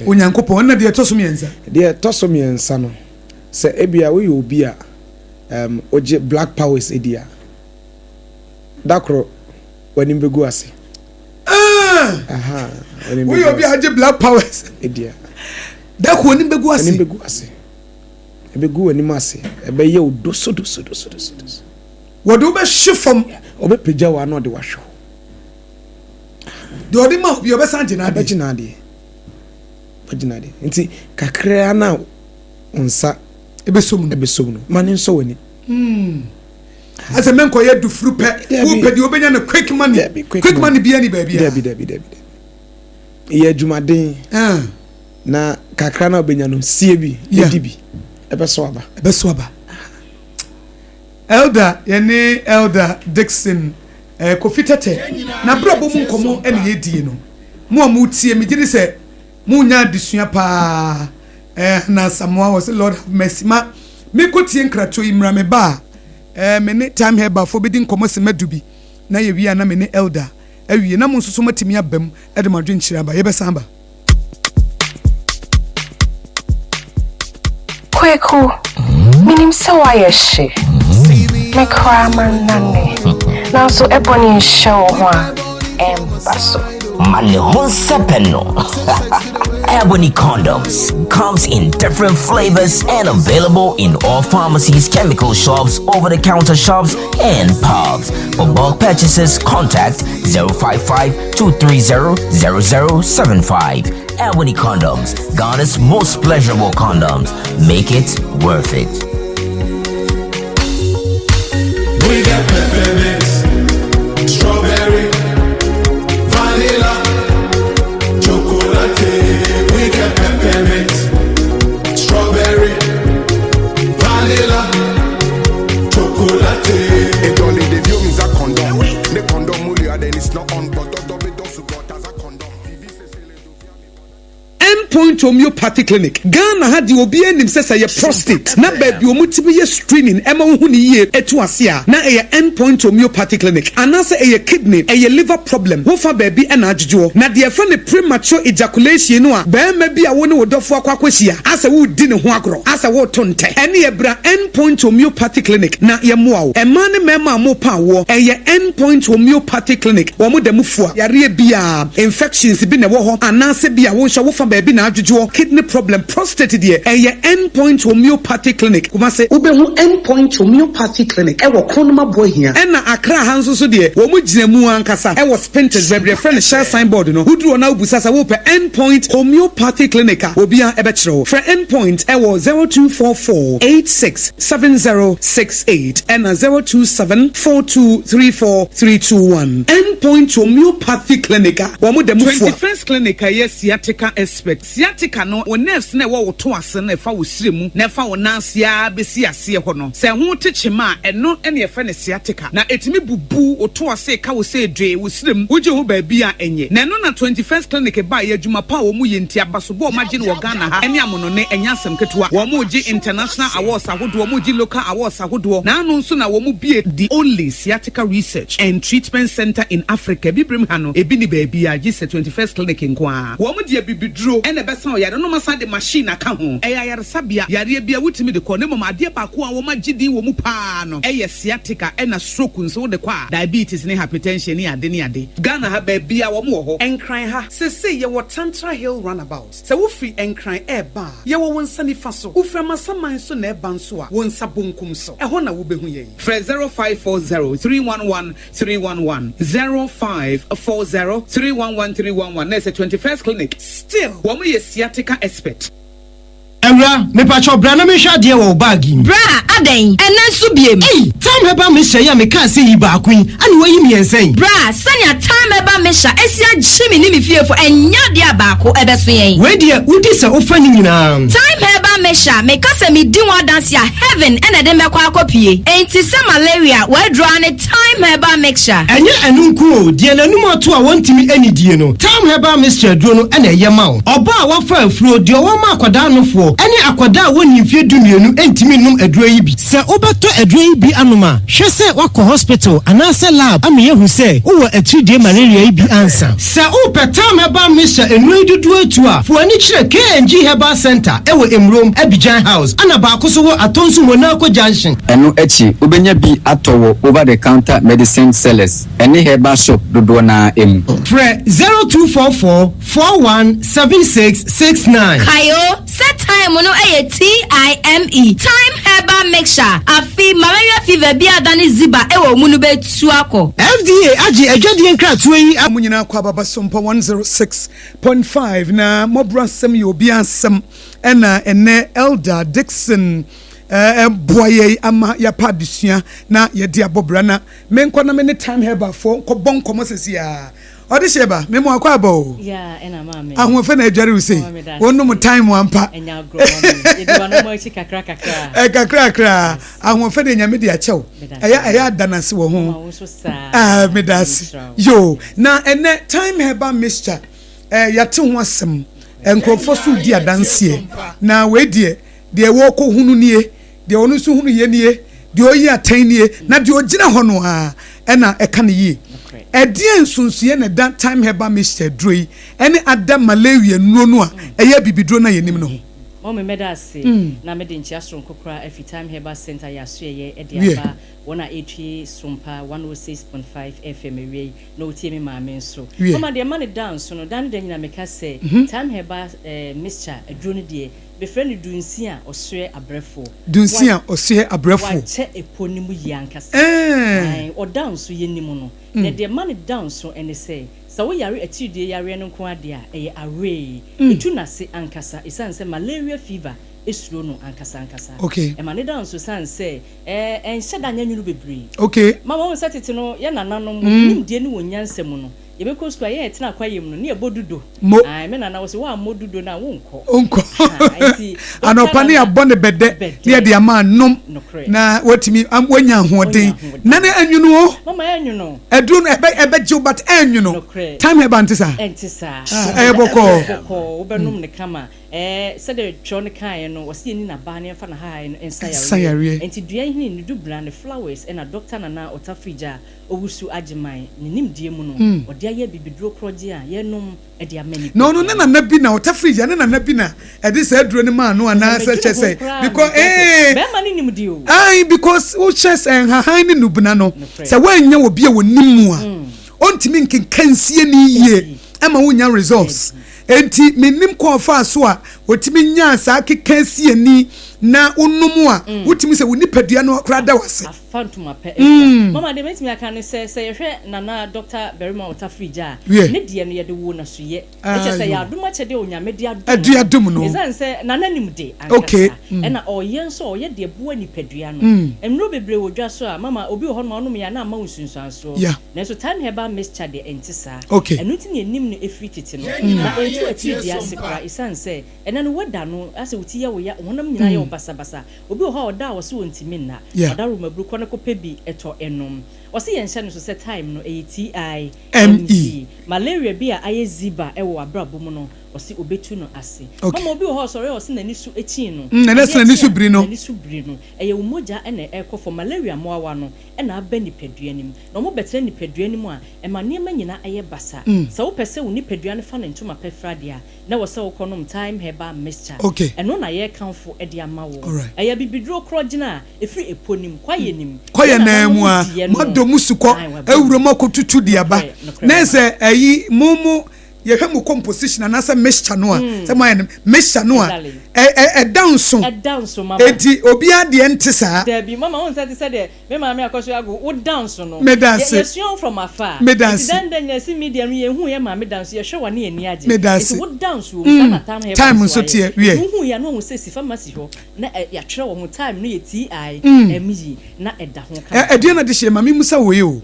[SPEAKER 2] onyankopon na de tosom yensa no se ebia wo yo obi a oje black powers edia dakro wani mbegu ase we yo bi aje black powers
[SPEAKER 1] edia
[SPEAKER 2] dakro wani mbegu ase
[SPEAKER 1] ebegu wani mase ebe ye odoso
[SPEAKER 2] wodo be shifom
[SPEAKER 1] obe peja wa no de wahwo
[SPEAKER 2] de odi ma obi obesan
[SPEAKER 1] ginade nti kakra na unsa
[SPEAKER 2] ebesom
[SPEAKER 1] no mane nso wani
[SPEAKER 2] ase menko ye du furu pe wo pe di obenya na quick money bia ni bia
[SPEAKER 1] dabi ye adwumaden na kakra na obenya no sie bi edi bi ebeso aba
[SPEAKER 2] elder yene elder Dixon kofitete na brabo mu nkomo ene yedie no mo amutie me gidi se mu nya adesua pa na Samoa was Lord have mercy ma me kotie nkrato imra me ba me ne time here ba fo bedi nkomo se madubi na ye wi na me ne elder awie na mo nsoso matimi abam e de madwen kyira ba ye besan ba
[SPEAKER 4] Kweku minim se wa ye hye me kra manane na so eboni show ho a embaso
[SPEAKER 5] mane ho sepeno Ebony Condoms comes in different flavors and available in all pharmacies, chemical shops, over-the-counter shops, and pubs. For bulk purchases, contact 055-230-0075. Ebony Condoms, Ghana's most pleasurable condoms. Make it worth it.
[SPEAKER 6] We got peppermint, strawberry, vanilla, chocolate. We got peppermint, strawberry, vanilla, chocolate.
[SPEAKER 3] It only the view is a condom. The condom mulia then it's not on, but double dosu got as a condom.
[SPEAKER 2] Endpoint homeopathy clinic. Ghana had the obian himself a prostate. Na baby omutibi screening. Emma Huniye etuasia. Na a endpoint homeopathy clinic. Anasa a kidney, a liver problem. Wofa baby and ajujo. Na the friend premature ejaculation no. Be maybe a one would offer kwakweshia. As a wood dinner huagro. As a wood tonte. Any ebra endpoint homeopathy clinic. Na yamuao. A man mema mo power. A endpoint homeopathy clinic. Wamu de mufua. Yari bia infections been a woho. Anase bia wosha wofa baby na ajujo. Kidney problem, prostate dear. A endpoint homeopathy clinic. Kumase ubehu endpoint homeopathy clinic. Ewa konoma boy here. Ena akra hanso so dear. Wamu jinemu ankasa. Ewa spintered baby. Friend share signboard no. Who na ubusasa wope endpoint homeopathy clinic. Obia ebetro. For endpoint ewa 0244-867068 and 027-4234-321. Endpoint homeopathy clinic. Wamu demu 21st clinic yes sciatica expert. Sciatica no o nerves na wo to ase na fa wo siremu na fa wo nansia besi ase ho no. Se ho techema eno ene ye fa ne sciatica. Na etimi bubu o to ase ka wo se dwe wo siremu. Woje ho ba bia enye. Na no na 21st clinic ba ye adwuma pa wo mu ye ntia baso bo magine wo Ghana ha. Ene amono ne enya asem ketewa. Wo mu gi international awards ahodo, wo mu gi local awards ahodo. Na anu nso na wo mu bie the only sciatica research and treatment center in Africa. Bibrim ha no ebi ni ba bia gi se 21st clinic nkwa. Wo mu die bibidro ene besa o yare no masa de machine aka ho. Eya yare sabia yare bia wutimi de ko ne mama ade pa ko a wo magidi wo mu pa no. Eye sciatica ena stroke nso de kwa diabetes ne hypertension ne ade ne ade. Ghana ha ba bia wo mu ho. Enkran ha se ye wo Tantra Hill runabout. Se wo free enkran eba ye wo wonsa nifa so. Wo fra masaman so na eba nso a wonsa bonkum so. Eho na wo behu ye. Fra 0540-311-311 0540-311-311 na se 21st clinic. Still woman ye sciatica expert.
[SPEAKER 7] Ewra me pacho bra na me hwa de wo bag yi.
[SPEAKER 8] Bra aden enanso biem.
[SPEAKER 7] Hey, time heba me hye ya me ka se yi ba kun. Ani wayi mi ensen.
[SPEAKER 8] Bra sanya time heba me hya esia gyimi ni me fiefo enya de abako ebeso yen.
[SPEAKER 7] We de udi se ofa ni nyina.
[SPEAKER 8] Time heba me hya me ka se me di wa dance ya heaven ena de me kwa akopie. Enti se malaria we draw ne time heba mixture.
[SPEAKER 7] Enye enu nku o de nanum ato a wontimi anidie no. Time heba mixture duro no ena ye ma wo. Oba a wafa afuro de wo ma akwada no fo. Any akwada woni mfie dumienu entimi num aduro yi bi. Se obeto aduro yi bi anoma, hwe se wako hospital anase lab amiye hu se wo atudie malaria yi bi ansa. Se opetam heba misha enu dudu atu a, fo ani kire KNG Herbal Center ewo Emrom Abidjan House ana ba ko so wo Atonsu Monaco Junction.
[SPEAKER 9] Enu echi obenya bi atowo over the counter medicine sellers. Any herbal shop dodo na em.
[SPEAKER 7] Fre 0244-417669.
[SPEAKER 8] Kayo set time no TIME time herbal mixture afi malaria fever bia dani ziba ewo munu betu akọ.
[SPEAKER 7] FDA agi adwade nkratoa yi
[SPEAKER 2] amunyina kwa baba SOMPA 106.5 na MWHO BORۿ ASEM yo bi asem ena ene Elder Dixon boye ama ya padusua na ye dia bobra na menkwa na me ne time herbal fo ko bon komo sesia odisheba me mo akwa bo
[SPEAKER 10] ya ena mama
[SPEAKER 2] ahun fe na adware use wonu mo time wampa
[SPEAKER 10] enya gro mama ediwa no mo chi kakra
[SPEAKER 2] kakra ahun fe de nyame de achew eya adanase wo ho medas yo na ene time herbal mixture yate ho asem enkrofo su di adanse na we de wo ko hunu nie de onu su hunu ye nie de oyi atan nie na de ogina ho no a ena eka ne yi edie nsunsuye na that time herbal mixture droi ene ada malaria nuo no a eye bibidro na yenim no ho
[SPEAKER 10] Mama medase na mede nchiasro nkokra every time Herbal Center ya so ye ediaba wona etwi SOMPA 106.5 FM ewie na otie me maame nso mama de man dance no dan de nyina meka say time Herbal mixture aduro ne de be friend dunsia osue abrefo
[SPEAKER 2] dunsia osue abrefo
[SPEAKER 10] wa che eponimu yi ankasa ai o dance ye nimu no na de man dance so ene say so we yare atidie yare no nko ade a eye awe etu na se ankasa isanse malaria fever esuro no ankasa
[SPEAKER 2] okay
[SPEAKER 10] e mane dance so sanse enhyeda nyanyunu bebre
[SPEAKER 2] okay
[SPEAKER 10] mama won satete no ye nananom nimdie ne wonyansem no ye be ko skwa ye etina kwayem no ne ebodudo ai me nana wo se wa modudo na wonko
[SPEAKER 2] anopa ne abone bede ne de ama nom na watimi wanya hoden na ne anyunu o
[SPEAKER 10] mama anyunu
[SPEAKER 2] edru no ebe jiw but anyunu time Herbal ntisa boko
[SPEAKER 10] wo benum ne kama said the John Kai no was in a banner for high and
[SPEAKER 2] sayare
[SPEAKER 10] and to dua hin do brand flowers and a doctor na otafija owusu agimai nim die mu no ode aye bibidro kroje a ye nom e de amani
[SPEAKER 2] no na bi na otafija na bi na e de say duro ni ma no ana say because
[SPEAKER 10] be mani nim die o
[SPEAKER 2] because o chess en ha ni nubuna no say wanya obi e wonim mu a ontimi nkenkansie ni yie ama wonya results enti menim ko fa so a otimi nya sa kekansie ni na unumu a wotimi se woni padua no kra da wase
[SPEAKER 10] afantuma pe mama de metimi aka ne se yehwe nana Dr. Berima Otafrija ne de no ye de wo na so ye eche se ya aduma chede onyame de
[SPEAKER 2] adum no
[SPEAKER 10] ezan se nana nim de ankasa na oye so oye de bo ani padua no emro bebre wodwa so a mama obi ho no onum ya na ama unsunsan so na so time Herbal mixture de entisa enu ti ne nim no efri titi no na entu ati dia sekra isan se ena no wada no ase uti ya wo ya honam nyina ya basa obi ho oda wo so ntimi na oda ro mabru ko na ko pebi eto enom wose yen hye no so set time no ATIME malaria bia aye ziba ewo abrabo mu no wose obetu no ase mama obi ho sori wose na nisu echi no
[SPEAKER 2] na nisu biri no
[SPEAKER 10] eye umoja ene ekofo malaria mo awa no ena aba ni padua nim na mo betre ni padua nim a emane ma nyina aye basa sa wo pese wo ni padua ne fa na ntuma pefrade a na wose wo konom time Herbal mixture eno na ye kanfo e de ama wo eye bibidro krogina efri eponim kwaye nim
[SPEAKER 2] kwaye na mu a modo musuko ewuro makotutu diaba na se ayi mumu ye hwemu composition anasa mixture no a se mo ayen mixture no a down so
[SPEAKER 10] mama
[SPEAKER 2] eti obi ade entisa
[SPEAKER 10] there be mama won say de me mama akoso ago wo down so no
[SPEAKER 2] ye
[SPEAKER 10] sion from afar then you see media no ye hu ye mama dance ye hwe wane ani age eti wo down so na
[SPEAKER 2] time so tie we
[SPEAKER 10] hu ye no say si pharmacy ho na ya twere wo time no ye TIME na eda ho ka
[SPEAKER 2] ede na de hye mama musa wo ye o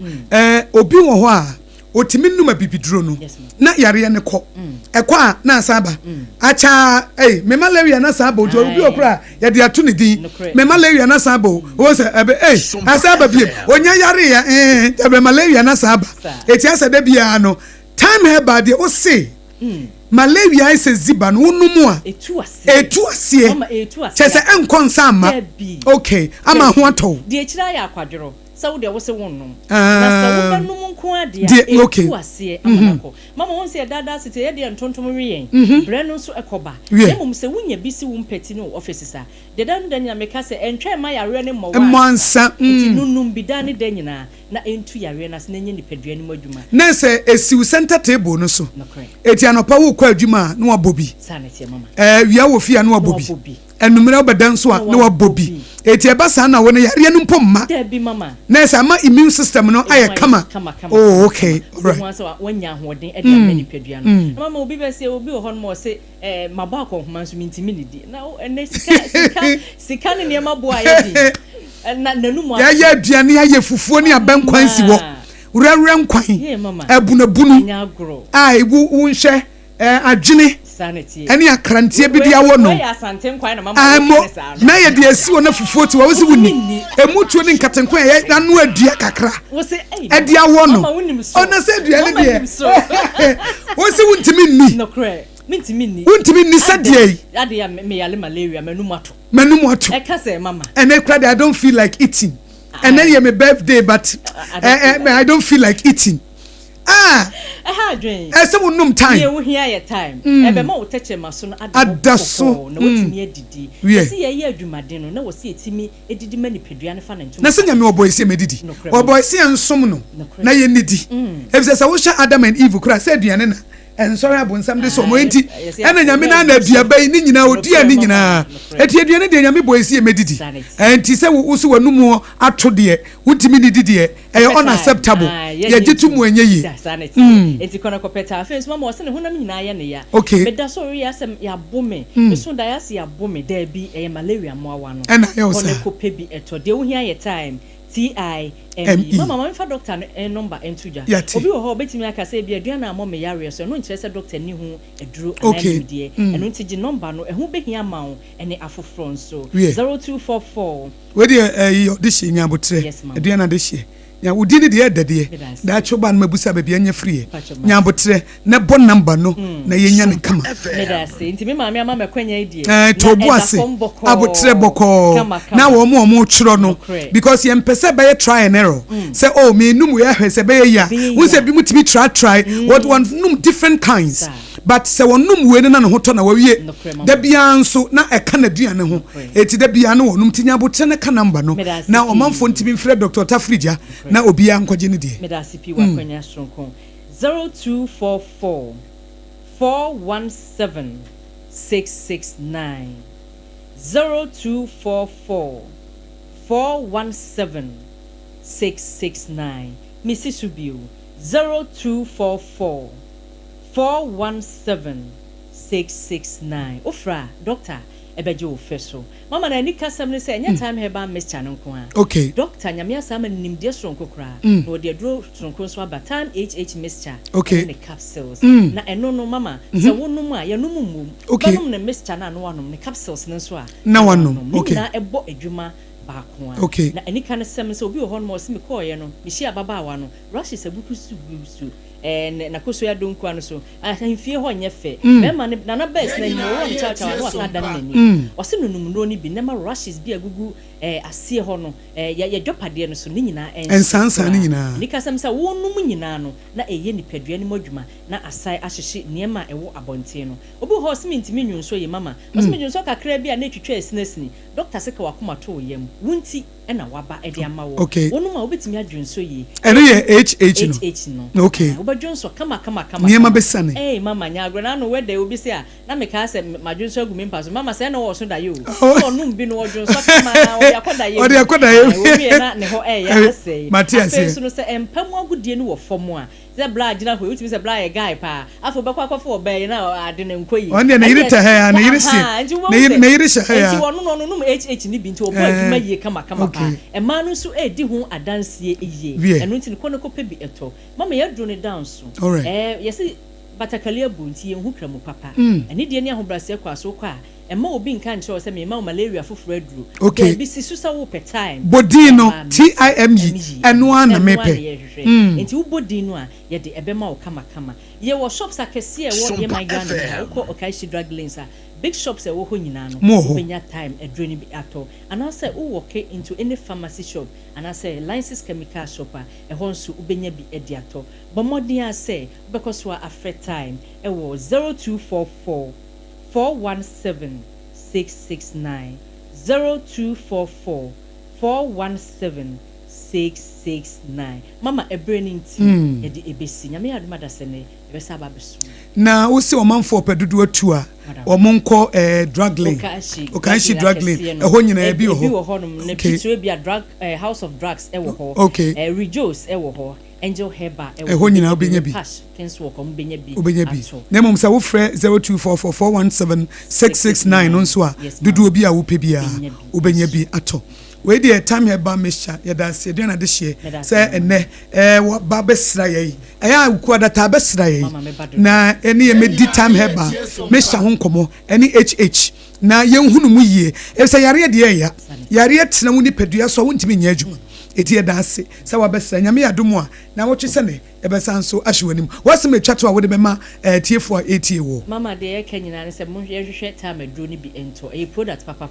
[SPEAKER 2] obi wo ho a otimi numa bibidro no na yare ne ko ekwa na asaba acha me malaria na asaba obi okura ya de ato ne din me malaria na asaba o se asaba bi onya yare ya be malaria na asaba eti asada bia no time Herbal de o se malaria is ziba no numu a etu ase chese enkonsa ama okay ama ho ato
[SPEAKER 10] de kira ya akwadworo so de wo se wonnom na so wo benum nko ade a etu ase amanako mama won se dada site ye de ntontom wiyen brenu so ekoba emum se wunya bisi wo mpeti no office sa de dan danya meka se entwe ma yare ne mo
[SPEAKER 2] wansa
[SPEAKER 10] nunum bidane de nyina na entu yare na se nenye nipadua ni madwuma
[SPEAKER 2] na se esiu center table no so eti anopa wo kwa adwuma na wabobi
[SPEAKER 10] sanete mama
[SPEAKER 2] wia wo fia na wabobi enumere obedan so a na wabobi eti eba sa na wona yare no mpomma
[SPEAKER 10] debi mama
[SPEAKER 2] na se ama immune system no aye kama oh okay
[SPEAKER 10] right so wonya hoden e de mani padua no mama obi be se obi ho no mo se maba akonhoma so mintimi ni di na ene sika ne ma bo aye di na nanumu
[SPEAKER 2] ya aduane aye fufuo ni abankwan si wo urewure nkwan ebunabunu ai wo nhwe adwene
[SPEAKER 10] sanity
[SPEAKER 2] eni akrantie bi dia wo no na ye de asi wo na fufuo ti wo si wuni emutuo ni nkatenkwan ye nanu adua kakra
[SPEAKER 10] wo se
[SPEAKER 2] dia wo no ona se aduane de wo si wuntimi ni
[SPEAKER 10] no kre mintimi ni
[SPEAKER 2] wuntimi ni sadie
[SPEAKER 10] ade ya me yale malaria manum ato
[SPEAKER 2] e
[SPEAKER 10] ka say mama
[SPEAKER 2] and I don't feel like eating and then my birthday but I don't feel like eating
[SPEAKER 10] adwen
[SPEAKER 2] ese wo num time
[SPEAKER 10] ye wo hia ye time ebe ma wo teche maso no
[SPEAKER 2] adaso
[SPEAKER 10] na wotimi adidi ese ye ye adwumaden no na wo se etimi edidi mani pedua ne fa na ntum
[SPEAKER 2] na se nyame oboy se medidi oboy se ensom no na ye nidi efise se wo hwa Adam and Eve kura se aduane na ensori abonsam de so mo enti ena nyame na aduaba yi ni nyina odua ni nyina eti aduane de nyame boy se medidi enti se wo so wanum ato de wutimi ni didi e unacceptable ye gitumu enye yi
[SPEAKER 10] enti kono kopeta afenso mama wose ne honam nyina ye ne ya
[SPEAKER 2] meda
[SPEAKER 10] so ri asem ya bome so da ya se ya bome da bi e malaria mo awa no
[SPEAKER 2] ena ye osa
[SPEAKER 10] kono kope bi eto de wo hia ye time TIME mama mama fa doctor number entuja obi wo ho betimi aka say bia aduana amo me yare so no nkyere say doctor ni hu eduru anamdie eno ntigi number no ehu behia mawo ene afofro so 0244
[SPEAKER 2] we dey this nyabotre aduana de hie ya udini de edede da choba no mabusa ba bia nya free nyabotre na bo number no na yenya ne kama
[SPEAKER 10] meda say ntimi mama ama mekwanya idie
[SPEAKER 2] to bo ase abotre boko na wo mo chiro no because ye mpese ba ye try and error say oh me num we hwese ba ye ya we say bi mutimi try what one num different kinds but say wonum we na no hoto na wawie da bia nso na eka na duane ho eti da bia no wonum tinya abotre na ka number no na omanfo ntimi mfre Dr. Tafrija na obia nkwaje ne die
[SPEAKER 10] medasi pi wa kwanya sonko 0244 417 669 0244 417 669 Mrs. Subiu 0244 417 669 Ofra doctor ebeje ofeso mama na ni kasam ne say nya time heba mixture no nko a
[SPEAKER 2] okay
[SPEAKER 10] doctor nyame asama nimde sonko kra no de dro sonko so aba time mixture
[SPEAKER 2] okay
[SPEAKER 10] the capsules na eno no mama se wonum a ye num mum banum ne mixture na no wanum ne capsules ne so a
[SPEAKER 2] na wanum okay
[SPEAKER 10] na ebo adwuma baako a
[SPEAKER 2] okay
[SPEAKER 10] na eni kan sem se obi ho no mo se me call ye no me hia baba wa no rush se buku su na koso ya donko ano so ahemfie ho nye fe me ma na best na nyo wo chacha no aka dan nani o se nunum no ni bi na ma rushes bi agugu asie ho no ya dwopade no so ni nyina
[SPEAKER 2] ensansa ni nyina
[SPEAKER 10] ni kasam sa wonum nyina no na eye ni padua ni modwuma na asai ahyehye niema ewo abonte no obi ho se mintimi nwunso ye mama o se nwunso kakra bi a na twetwa esinesini doctor se ka wakoma to yem wunti na waba e de ama wo wonum a obetimi adwunso ye
[SPEAKER 2] ene ye HH
[SPEAKER 10] no
[SPEAKER 2] okay
[SPEAKER 10] obadwunso kama
[SPEAKER 2] niema besane
[SPEAKER 10] mama nyagro na no wede obi se a na me ka se madwunso agumi mpaso mama se na wo so da ye o num bi no odwunso kama
[SPEAKER 2] odi akoda ye
[SPEAKER 10] obi na ne ho ya say
[SPEAKER 2] Matias
[SPEAKER 10] no se empamu agudie no wo fomo a ze bla gina ho utimi se bla ye guy pa afo bekwa akofo obey na ade ne nkoyi
[SPEAKER 2] on ne yiri ta ha ne yiri si ne yiri sha ha
[SPEAKER 10] nti wono no num HH ni bi nti obo adwuma ye kama pa ema no so edi ho adansie eye eno nti ne kono ko pe bi eto mama ya dro ne down so yesi batakalia bu nti ye hu kramu papa ene de ne ahobrase kwa so kwa ema obi nka nche o se me ma malaria foforo aduru bi sisu sa wo pe time
[SPEAKER 2] body no TIME eno ana mepe
[SPEAKER 10] nti wo body no a ye de ebema wo kama ye wo shops akese e wo ye my Ghana ko Okaishi drug lanes a big shops e wo ho nyina no benya time aduru ni bi ato and say wo walk into any pharmacy shop and say license chemical shop e ho nso ubenya bi edi ato bomodin say because we after time e wo 0244 417 669 0244 417 669 mama ebreni nti ye de ebesi nyame adumada sene ebesa babesu na
[SPEAKER 2] wo se omanfo pedudu atu a omonko drug lane Okaishi drug lane ho nyina bi ho
[SPEAKER 10] ne pitwe bi a drug house of drugs e wo ho rejoice e wo ho angel heba
[SPEAKER 2] ho nyina obenya bi
[SPEAKER 10] kenso ko mbenya bi
[SPEAKER 2] na mom sa wo frɛ 0244417669 no nso a dudu obi a wo pe bia obenya bi ato we dey time heba mesha ya da se de na de hye say ene wo ba besra ye ya ku da ta besra ye na ene ye medi time heba mesha ho nkomo ene HH na ye hunu mu yie e say yare de ya yare tena mu ni pedua so wontimi nya adwuma eti da ase say wa besra nyame yadomo a na wo twese ne e besa nso ahwewanim wase me twato a wo de bema tiefo a etie wo
[SPEAKER 10] mama de ye kanyina ne se mo hwehwe time aduro ni bi ento e product papa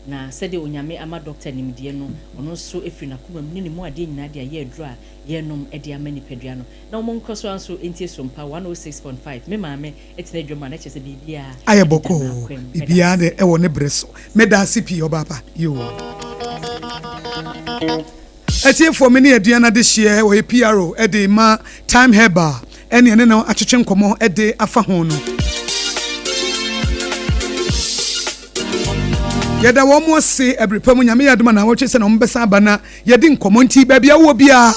[SPEAKER 10] na said the onyame ama doctor nimdie no ono so efiri na kuma mu ne mu ade nyina de aye adro a ye nom e de amani pedua no na omo nkoso anso entie sompa 106.5 me maame etena dwoma na chese bibia
[SPEAKER 2] ayeboko bibia de e wo ne breso me da sipi obaba yo etie for me ne aduana de hye wo PRO e de ma time heba ene ne no atwetwe nkomo e de afa ho no yada wo mo se ebrepam nyame yadoma na wo twese na mbesa bana yedi nkomo nti bebia wo bia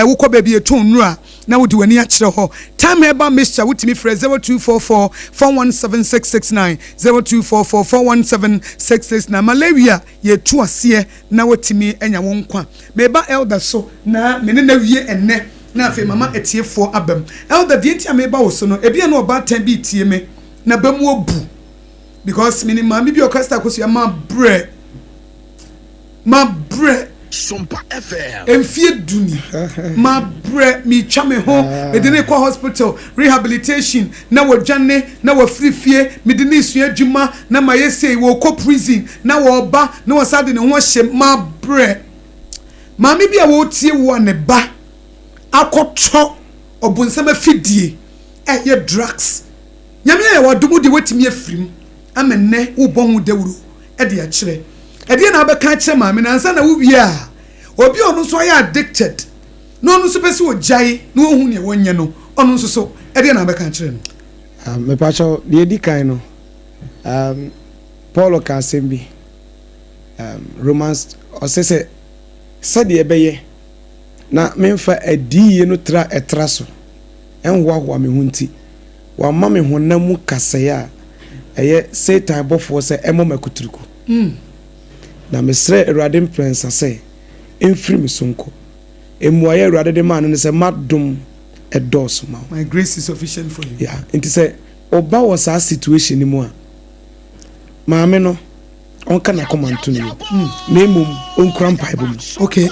[SPEAKER 2] wo kɔ bebia tonura na wo di wani akire ho time heba mixture wutimi frɛ 0244 417669 0244 417669 malaria ye tu ase na wotimi anya wo nkwa meba elder so na mene na wie enne na afi mama etiefo abam elder die ntia meba wo so no ebia na oba tan bi tie me na bamu obu because mini mami bi okasta kosu ma bre
[SPEAKER 3] SOMPA FM
[SPEAKER 2] emfie duni ma bre mi twa me ho me de ne kwa hospital rehabilitation na wo dwane na wo frifie me de ne sua adwuma na ma yesei wo ko prison na wo ba na wo sade ne ho hye ma bre mami bi a wo tie wo ne ba akotho obunsam afidie ye drugs nyame ya wadumu de wetimi afrim amenne wo bonhu dawuru e de akire e de na abeka kire maame na ansa na wo wie a obi onu so ya addicted no onu so pese wo jai na wo hu ne wonye no onu so e de na abeka kire no
[SPEAKER 1] me pacho de di kan no Paulo ka sembi Romans osese sade ebeye na memfa adiye no tra etraso enwa me hunti wa mame honamu kasaya eye Satan bofo se emo makuturuku na mesre erade prince ase emfiri misonko emuaye erade de man ne se madum edos ma
[SPEAKER 2] my grace is sufficient for you
[SPEAKER 1] yeah enti se oba was a situation ni mu a maame no onka na komanto ni na emum onkura mpaebo mu
[SPEAKER 2] okay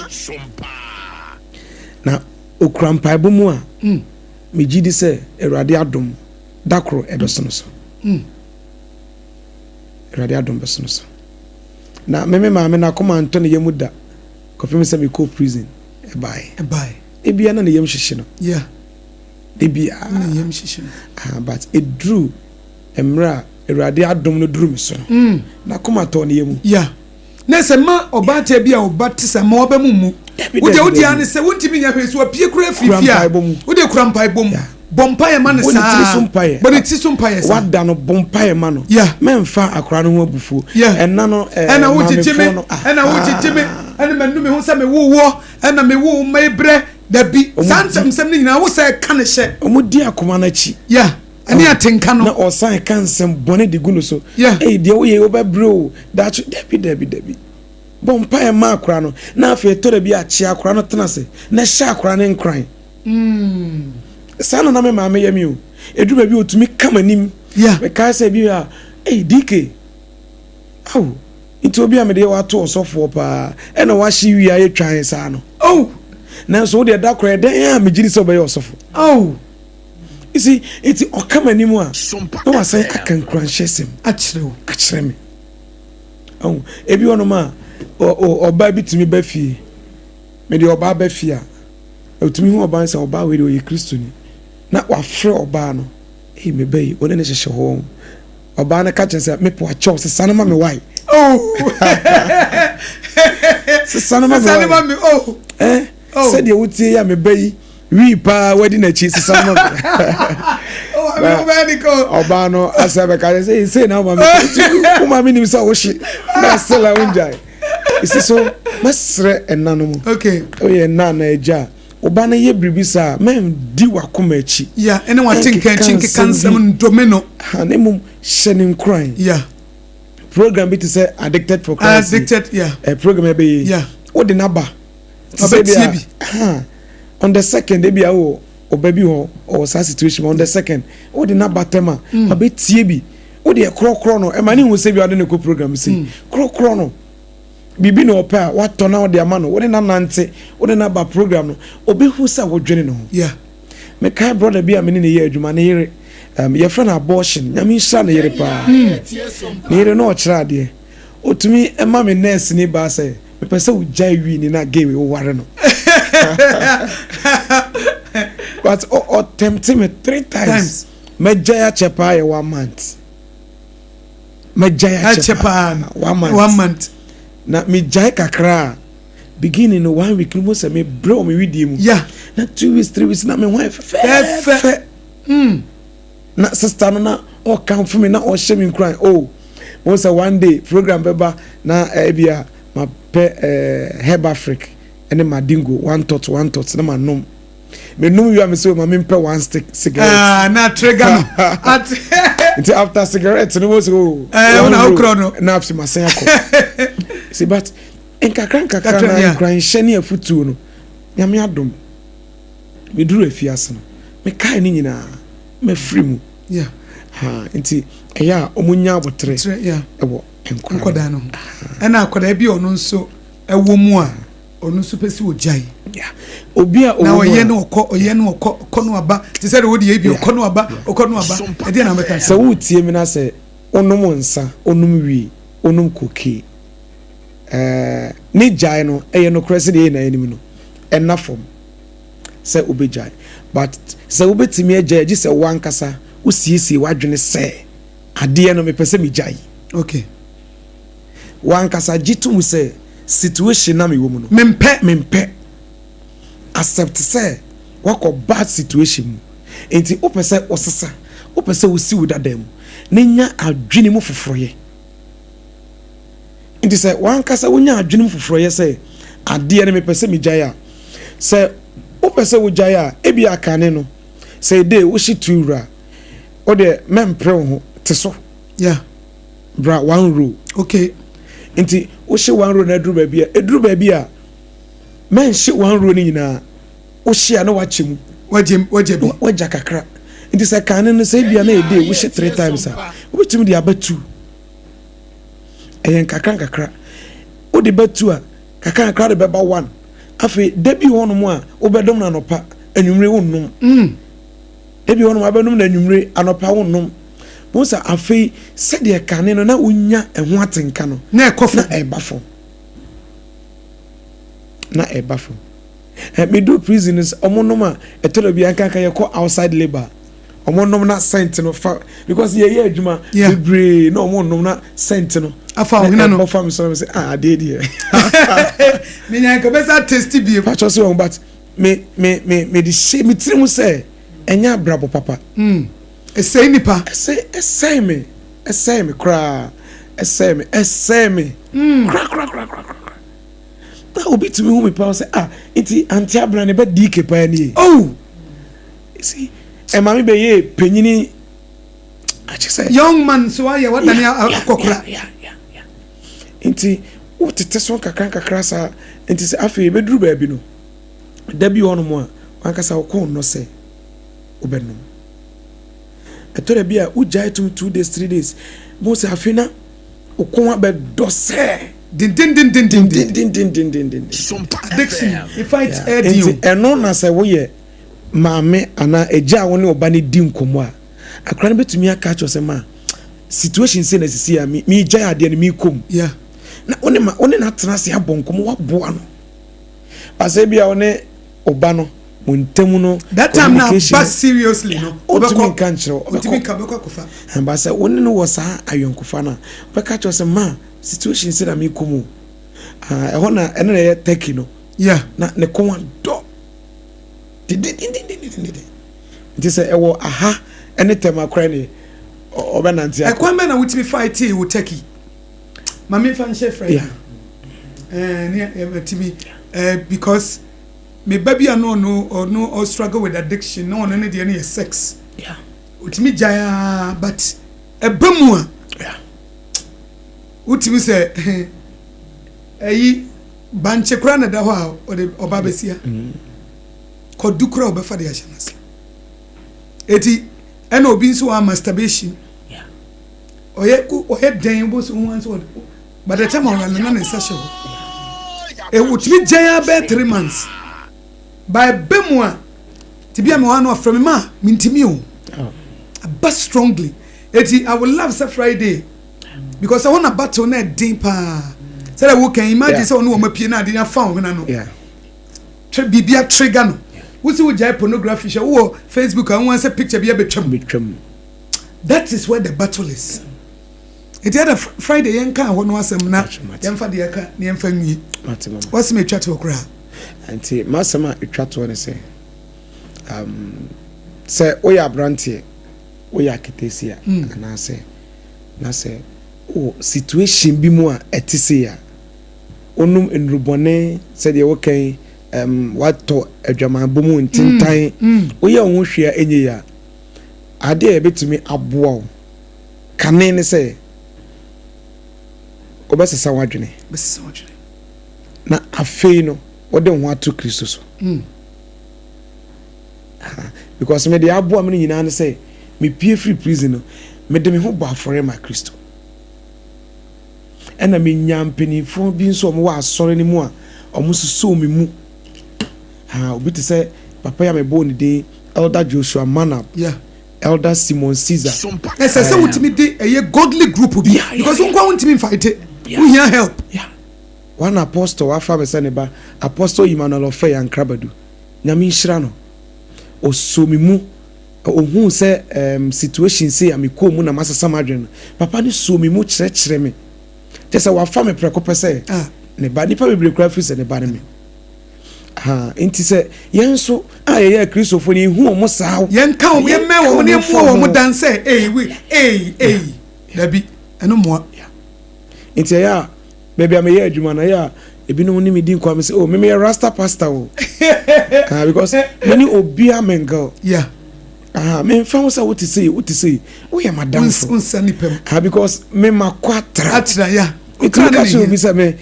[SPEAKER 1] na okura mpaebo mu a megidi se erade adom dakro edosono so erade adom besono so na meme maame na komanto ne yemuda kofim se me ko prison e bai ebia na ne yem hwehwe no
[SPEAKER 2] yeah
[SPEAKER 1] ebia
[SPEAKER 2] na yem hwehwe
[SPEAKER 1] but it drew emra erade adom no drum so na komanto ne yemu
[SPEAKER 2] yeah na se ma obata bia obata se ma obamumu wode ane se wontimi nya hweso apie kura fifia wode kura mpai bom bompaye man sa boni tisumpaye sa
[SPEAKER 1] wada no bompaye man no
[SPEAKER 2] yeah
[SPEAKER 1] memfa akora no ho abufu
[SPEAKER 2] ena no ena wo jijime ena wo jijime ena manu me ho sa me wo ena me wo maibre dabi santem ni nyina wo sa ka ne hye
[SPEAKER 1] omudi akoma na chi
[SPEAKER 2] yeah ani atenka no
[SPEAKER 1] na osan kansem bone de gunu so
[SPEAKER 2] eh
[SPEAKER 1] de wo ye obabro that dabi bompaye ma akora no na afa to da bi a chi akora no tenase na hye akora ne nkran sana na me maame yami o edu ba bi otumi kamanim me ka se bi a DK aw into obi a me de wato osofo pa e na wa hye wi aye twan sa no na so de da kra de ya me giri so be osofo you see it's okamanim a no wa say akan kranchesem akire me ebi wono ma oba bi tumi ba fie me de oba ba fie a otumi hu oba nsa oba we de oye Kristo ni na wafre oba no me bayi one ne hye ho oba na ka chense me po acho se sanama me why se sanama me se de wutie ya me bayi wi pa wadi na chi se sanama
[SPEAKER 2] I'm medical
[SPEAKER 1] oba no asabe ka say na oba me kuma me nim sa wo hye na sela unjai isi so masre enano mu
[SPEAKER 2] okay
[SPEAKER 1] oye na eja oba na ye bribisa mem di wakoma echi
[SPEAKER 2] yeah ene watinka chinke kansem domino
[SPEAKER 1] ha ne mum shenin crying
[SPEAKER 2] yeah
[SPEAKER 1] program bit say addicted for Christ
[SPEAKER 2] yeah
[SPEAKER 1] a program e be
[SPEAKER 2] yeah
[SPEAKER 1] what the number on the second dey be o obabi ho or sa situation on the second what the number tema obetie bi what the krokro no e mani hu se bi ade ne ko program say krokro no bibi no opa what to now the amano what na nante what na ba program no obehu sa wo dwene no
[SPEAKER 2] yeah
[SPEAKER 1] me kai brother bi a me ne ye adwuma ne yere your friend abortion nyame hia ne yere pa ne yere no ochra de otumi ema me nurse ni ba say me pese wo jai wi ni na game wo ware no but o tempted me 3 times me jaya chepa 1 month me jaya chepa 1 month na me jai kakra beginning no 1 week no say me bro me with mu
[SPEAKER 2] yeah
[SPEAKER 1] na 2 weeks 3 weeks na me wife na sister no na o come for me na o shame me cry oh once one day program beba na ebia ma pe herb africa ene madingo one tot na ma nom me nom you am say ma me pe one stick cigarette
[SPEAKER 2] na trigger no
[SPEAKER 1] until after cigarette no was go
[SPEAKER 2] na okro no
[SPEAKER 1] na afsi ma sen akọ see but enkakranka na crying shani afutu no nyame adom me duru afiase no me kai ni nyina me free mu
[SPEAKER 2] yeah
[SPEAKER 1] ha nti eya omunya abotre
[SPEAKER 2] yeah
[SPEAKER 1] ewo
[SPEAKER 2] enkoda no na akoda bi ono nso ewo mu a ono nso pesi ojai
[SPEAKER 1] yeah obi a
[SPEAKER 2] na oye no no aba ti say wo de ebi okono aba e dey na meka
[SPEAKER 1] se wo tie mi na se onum nsa onum wi onum koki ni jai no eye no krese de na enim no enna form se obejai but se obetimi agya gi se wankasa usiesie wadwene se ade no me pese mi jai
[SPEAKER 2] okay
[SPEAKER 1] wankasa gitum se situation na me wo mu no mempe accept say wako bad situation mu enti opese osesa opese osi wudadam nenya adwene mu foforoye enti say wankasa wonya adwene mu foforoye say ade no me pese mi jai a say opese wo jai a ebi akane no say dey wo shi tuura o de mempre ho te so
[SPEAKER 2] yeah
[SPEAKER 1] bra one row
[SPEAKER 2] okay
[SPEAKER 1] enti wo shi one row na eduru baabi a men shi one row ni nyina wo shi a na wachemu waje kakra enti say kane no say bia na ede wo shi 3 times a wo betumi de abatu eyen kakra wo de batu a kakra de beba 1 afi debi hono mu a wo bedom na nopa anwumre wonnum debi hono mu abenum na anwumre anopa wonnum Musa afi said the cannon na unya and what in cano. Na coffee a buffo. Na a buffo. And me do prisoners, omonoma, a telebianca you call outside labor. Omonoma not sentinel because ye juma, yeah, no more no not sentinel. I found no family so say, I did here. Me I go better tasty beer. Patch wrong, but me the shame me trim say, and ya brabo papa. Say nipa say me cry say me cry that will be to me who me power say iti anti abra ne be dike pa ni oh you see e mami be ye penyini I just say
[SPEAKER 2] young man so aye what dan akokora
[SPEAKER 1] yeah iti o tete so kakra sa enti say afi be duru ba bi no da bi hono mo anka sa ko no say obenum etore bia ujai tum 2 days 3 days mo se afina okon be dose din
[SPEAKER 2] addiction if I heard you
[SPEAKER 1] eno na se wo ye maame ana eja wo ne oba ne di nkomo a akra ne betumi aka cho se ma situation se na sisi a mi jai ade ne mi kom
[SPEAKER 2] yeah
[SPEAKER 1] na one na tena se abonkomo wa boa no ase bia wo ne oba no Muntemu no
[SPEAKER 2] that time now but seriously no
[SPEAKER 1] obeko kanchiro
[SPEAKER 2] obeko kofa
[SPEAKER 1] and ba say woni no wo sa ayonkofa na obeka cho say ma situation say na me komu e ho na ene na take no
[SPEAKER 2] yeah
[SPEAKER 1] na ne konwa do it say e wo aha ene tema kra ni obenantia
[SPEAKER 2] e kwa me na wutimi fight e wo take mama fan chef right
[SPEAKER 1] yeah
[SPEAKER 2] ne timi because me baby no or struggle with addiction no no need any sex
[SPEAKER 1] yeah
[SPEAKER 2] utimi jaya but ebamu a
[SPEAKER 1] yeah
[SPEAKER 2] utimi say eyi banche kra na da ho a oba besia ko dukra obefa de ashanas eti ena obi nso wa masturbation
[SPEAKER 1] yeah
[SPEAKER 2] oye den bo so wan so but the time on na na session utimi jaya be 3 months by bemwa tibia me wan from ma mintimi o but strongly eti I will love Friday because I want a battle na deeper. Say that we can imagine say onu o mapie na ade na fa ho na no.
[SPEAKER 1] Yeah.
[SPEAKER 2] Bibia trigger no. We see we jai pornography show wo Facebook and one say picture bia betwam. That is where the battle is. It had a Friday yenka ho no asem na yemfa de yaka na yemfa nwi. What's me twa to okra?
[SPEAKER 1] Anti masama etwa to ne say say oya brantie oya ketesia na say situation bi mu a etise ya onum enrubone say de wokan wato adwaman bomu ntintan oya ho hwea enye ya ade e betumi aboa kane ne say obesesa wadwene na afei no wode ho ato Kristo so because me de aboa me nyina ne say me pie free prison no me de me ho ba for my Kristo ena me nyampeni fo bi nso mo wa asore ni mu a omususu me mu obi te say papa ya me bo ni de elder Joshua Manab elder Simon Caesar
[SPEAKER 2] say wutimi de a godly group bi because won kwa wutimi fight it we hear help
[SPEAKER 1] one apostle afa me say ne ba apostle Emmanuel of Faye and Krabadu nyame nhira no osomi mu ohun say situation say amiko mu na masasa madwen papa ni somi mu kire me just wa fa me preko pese ne ba ni pa bebre kra fi se ne ba ne me enti say yenso ye Kristofo ni hu o mo saa
[SPEAKER 2] yen ka o ye me wo ne fu o mo dan say dabi eno mo
[SPEAKER 1] enti ya baby am ye adwuma na ya ebinom ni me din kwa me say oh me rasta pastor o because many obi amengal me fa say what to say we am madam because me makwatra
[SPEAKER 2] ya
[SPEAKER 1] it can show me say me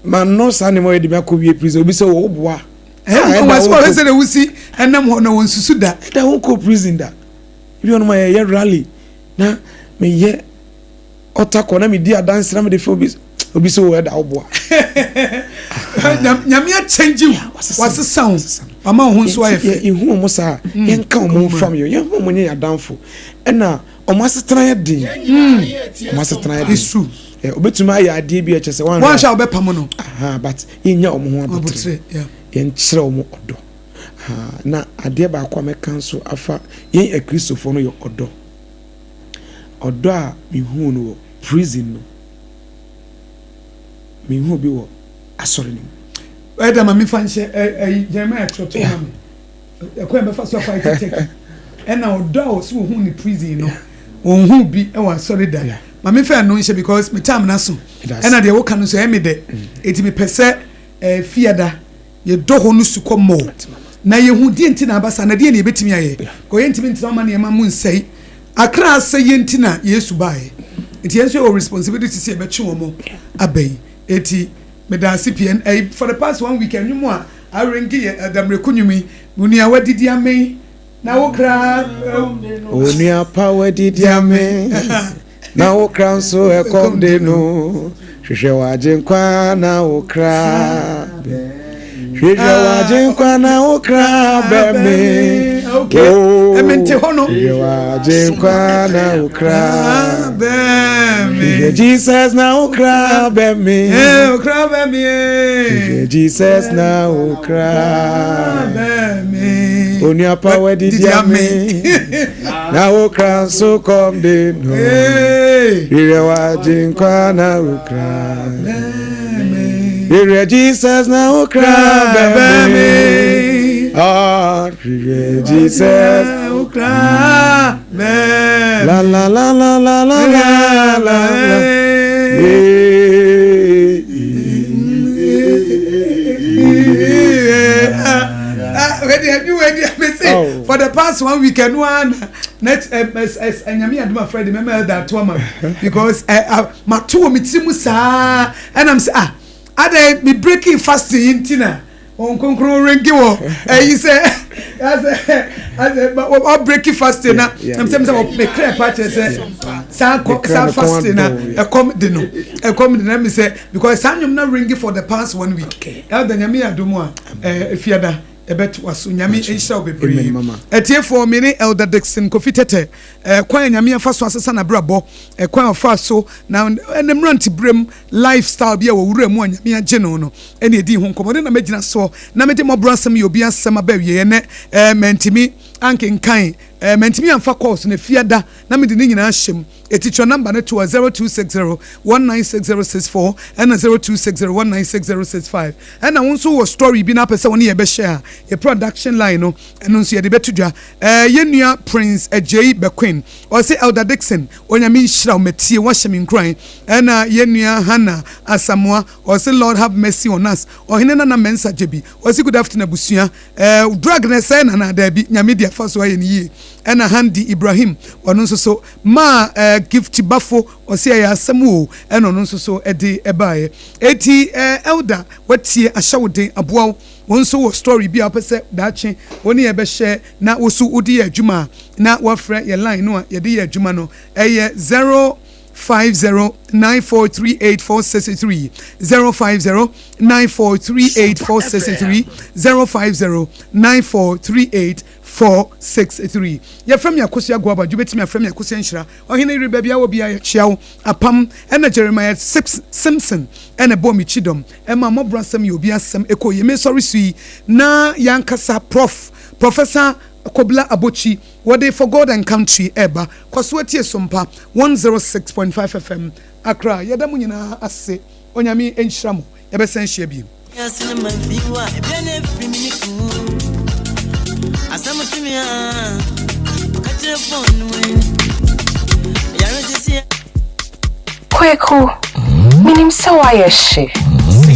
[SPEAKER 1] man no say mo de me akobie prison obi say wo boa
[SPEAKER 2] was for say we see enam ho no wonsusu da
[SPEAKER 1] won ko prison da bi on ma ye rally na me ye otako na me di dance na me de fo obi so we da oboa
[SPEAKER 2] nyame a change was sound mama ho so aye
[SPEAKER 1] ihu mo sa yen ka mo from you yen mo nye adamfo na o masetran ye din masetran ye
[SPEAKER 2] it's true
[SPEAKER 1] obetuma ya ade bi a chese
[SPEAKER 2] one shall be pam no
[SPEAKER 1] but yen nya o mo ho abotre yen kire o mo odo na ade ba kwa me kanso afa yen Kristofo no yo odo a mi hu no prison no mi hu bi wo asori ni
[SPEAKER 2] Eda mami fanche Jeremiah troto mami ekwe me fa so fa take na odo so hu ni prison no won hu bi e wa asori da mami fa no nche because me time na so na de wo kan so e me de eti me pese fiada ye do ho no suko mo na ye hu di enti na abasa na de na ebetimi aye ko ye enti enti ma na ye ma mu nsei akra se ye enti na Yesu bae enti yenso o responsibility se be twe wo mo abai eti medasipien for the past 1 week anyu a arengi adamrekunyumi unia wadidi ame na wokra
[SPEAKER 1] unia pa wadidi ame na wokra so ekomde no hwehwe wajenkwa na wokra hwehwe wajenkwa na wokra be me
[SPEAKER 2] emente hono
[SPEAKER 1] wajenkwa na wokra
[SPEAKER 2] be me
[SPEAKER 1] Jesus na wokra be me
[SPEAKER 2] wokra be me
[SPEAKER 1] Jesus na wokra
[SPEAKER 2] be me
[SPEAKER 1] unia pa wadidi ame na wokra so come de no hwehwe wajenkwa na wokra Jesus na wokra be me Jesus
[SPEAKER 2] wokra be
[SPEAKER 1] la la la la la la la la
[SPEAKER 2] for the past 1 week and one net enyame aduma Friday remember that to am because my two me timu sa and I'm say ade me breaking fasting intina on konkro rengi wo you say as breaking fasting na I'm saying me clear part say sa fasting na e come de no me say because sanum na rengi for the past 1 week el the nyame adumu fiada ebet waso nyame enhira obebre etiefo me ne Elder Dixon Kofitete kwan nyame afa so asesa na brabo kwan afa so na enemranti brem lifestyle bia wo wura mu nyame agye no ene edi ho nkomode na magina so na mede MXVI ye obi asem abawie ne mentimi ankenkan mentimi amfa course na fiada na mede ne nyina ahyem eticho number ne to 0260196064 and 0260196065 and na wonso wo story bi na pese woni ye be share ye production line no eno nso ye de betudwa yenua Prince Ejei Bequin o say Elder Dixon onyame nhira ometie wo hyem nkran na yenua Hannah Asamoah o say Lord have mercy on us o hene na mensa jebi o say good afternoon abusua drug na say na da bi nyame dia fa so aye ni yi ena Handi Ibrahim ono nso so ma gift bafo o say ya asemu ena ono nso so ede ebae eti Elder watie ahyawden aboa wonso wo story bi apese daache woni ye be share na wosu udi adwuma na wafra ye line no ye de ye adwuma no eye 05094384663 05094384663 05094384663 ye from yakosia goaba djubetimi afrem yakosia nhira ohene ri bia wo bia chiawo apam ena Jeremiah 6 Simpson ena bomi chidom ema MXVI ye obi asem ekoye me sorry sui na yankasa Professor Kobla Abochi what they for God and country eba kwaswati SOMPA 106.5 FM Accra yadamu nyina ase onyame enhira mo yebesen hia bi
[SPEAKER 4] Kweku, minim MkszBORĥA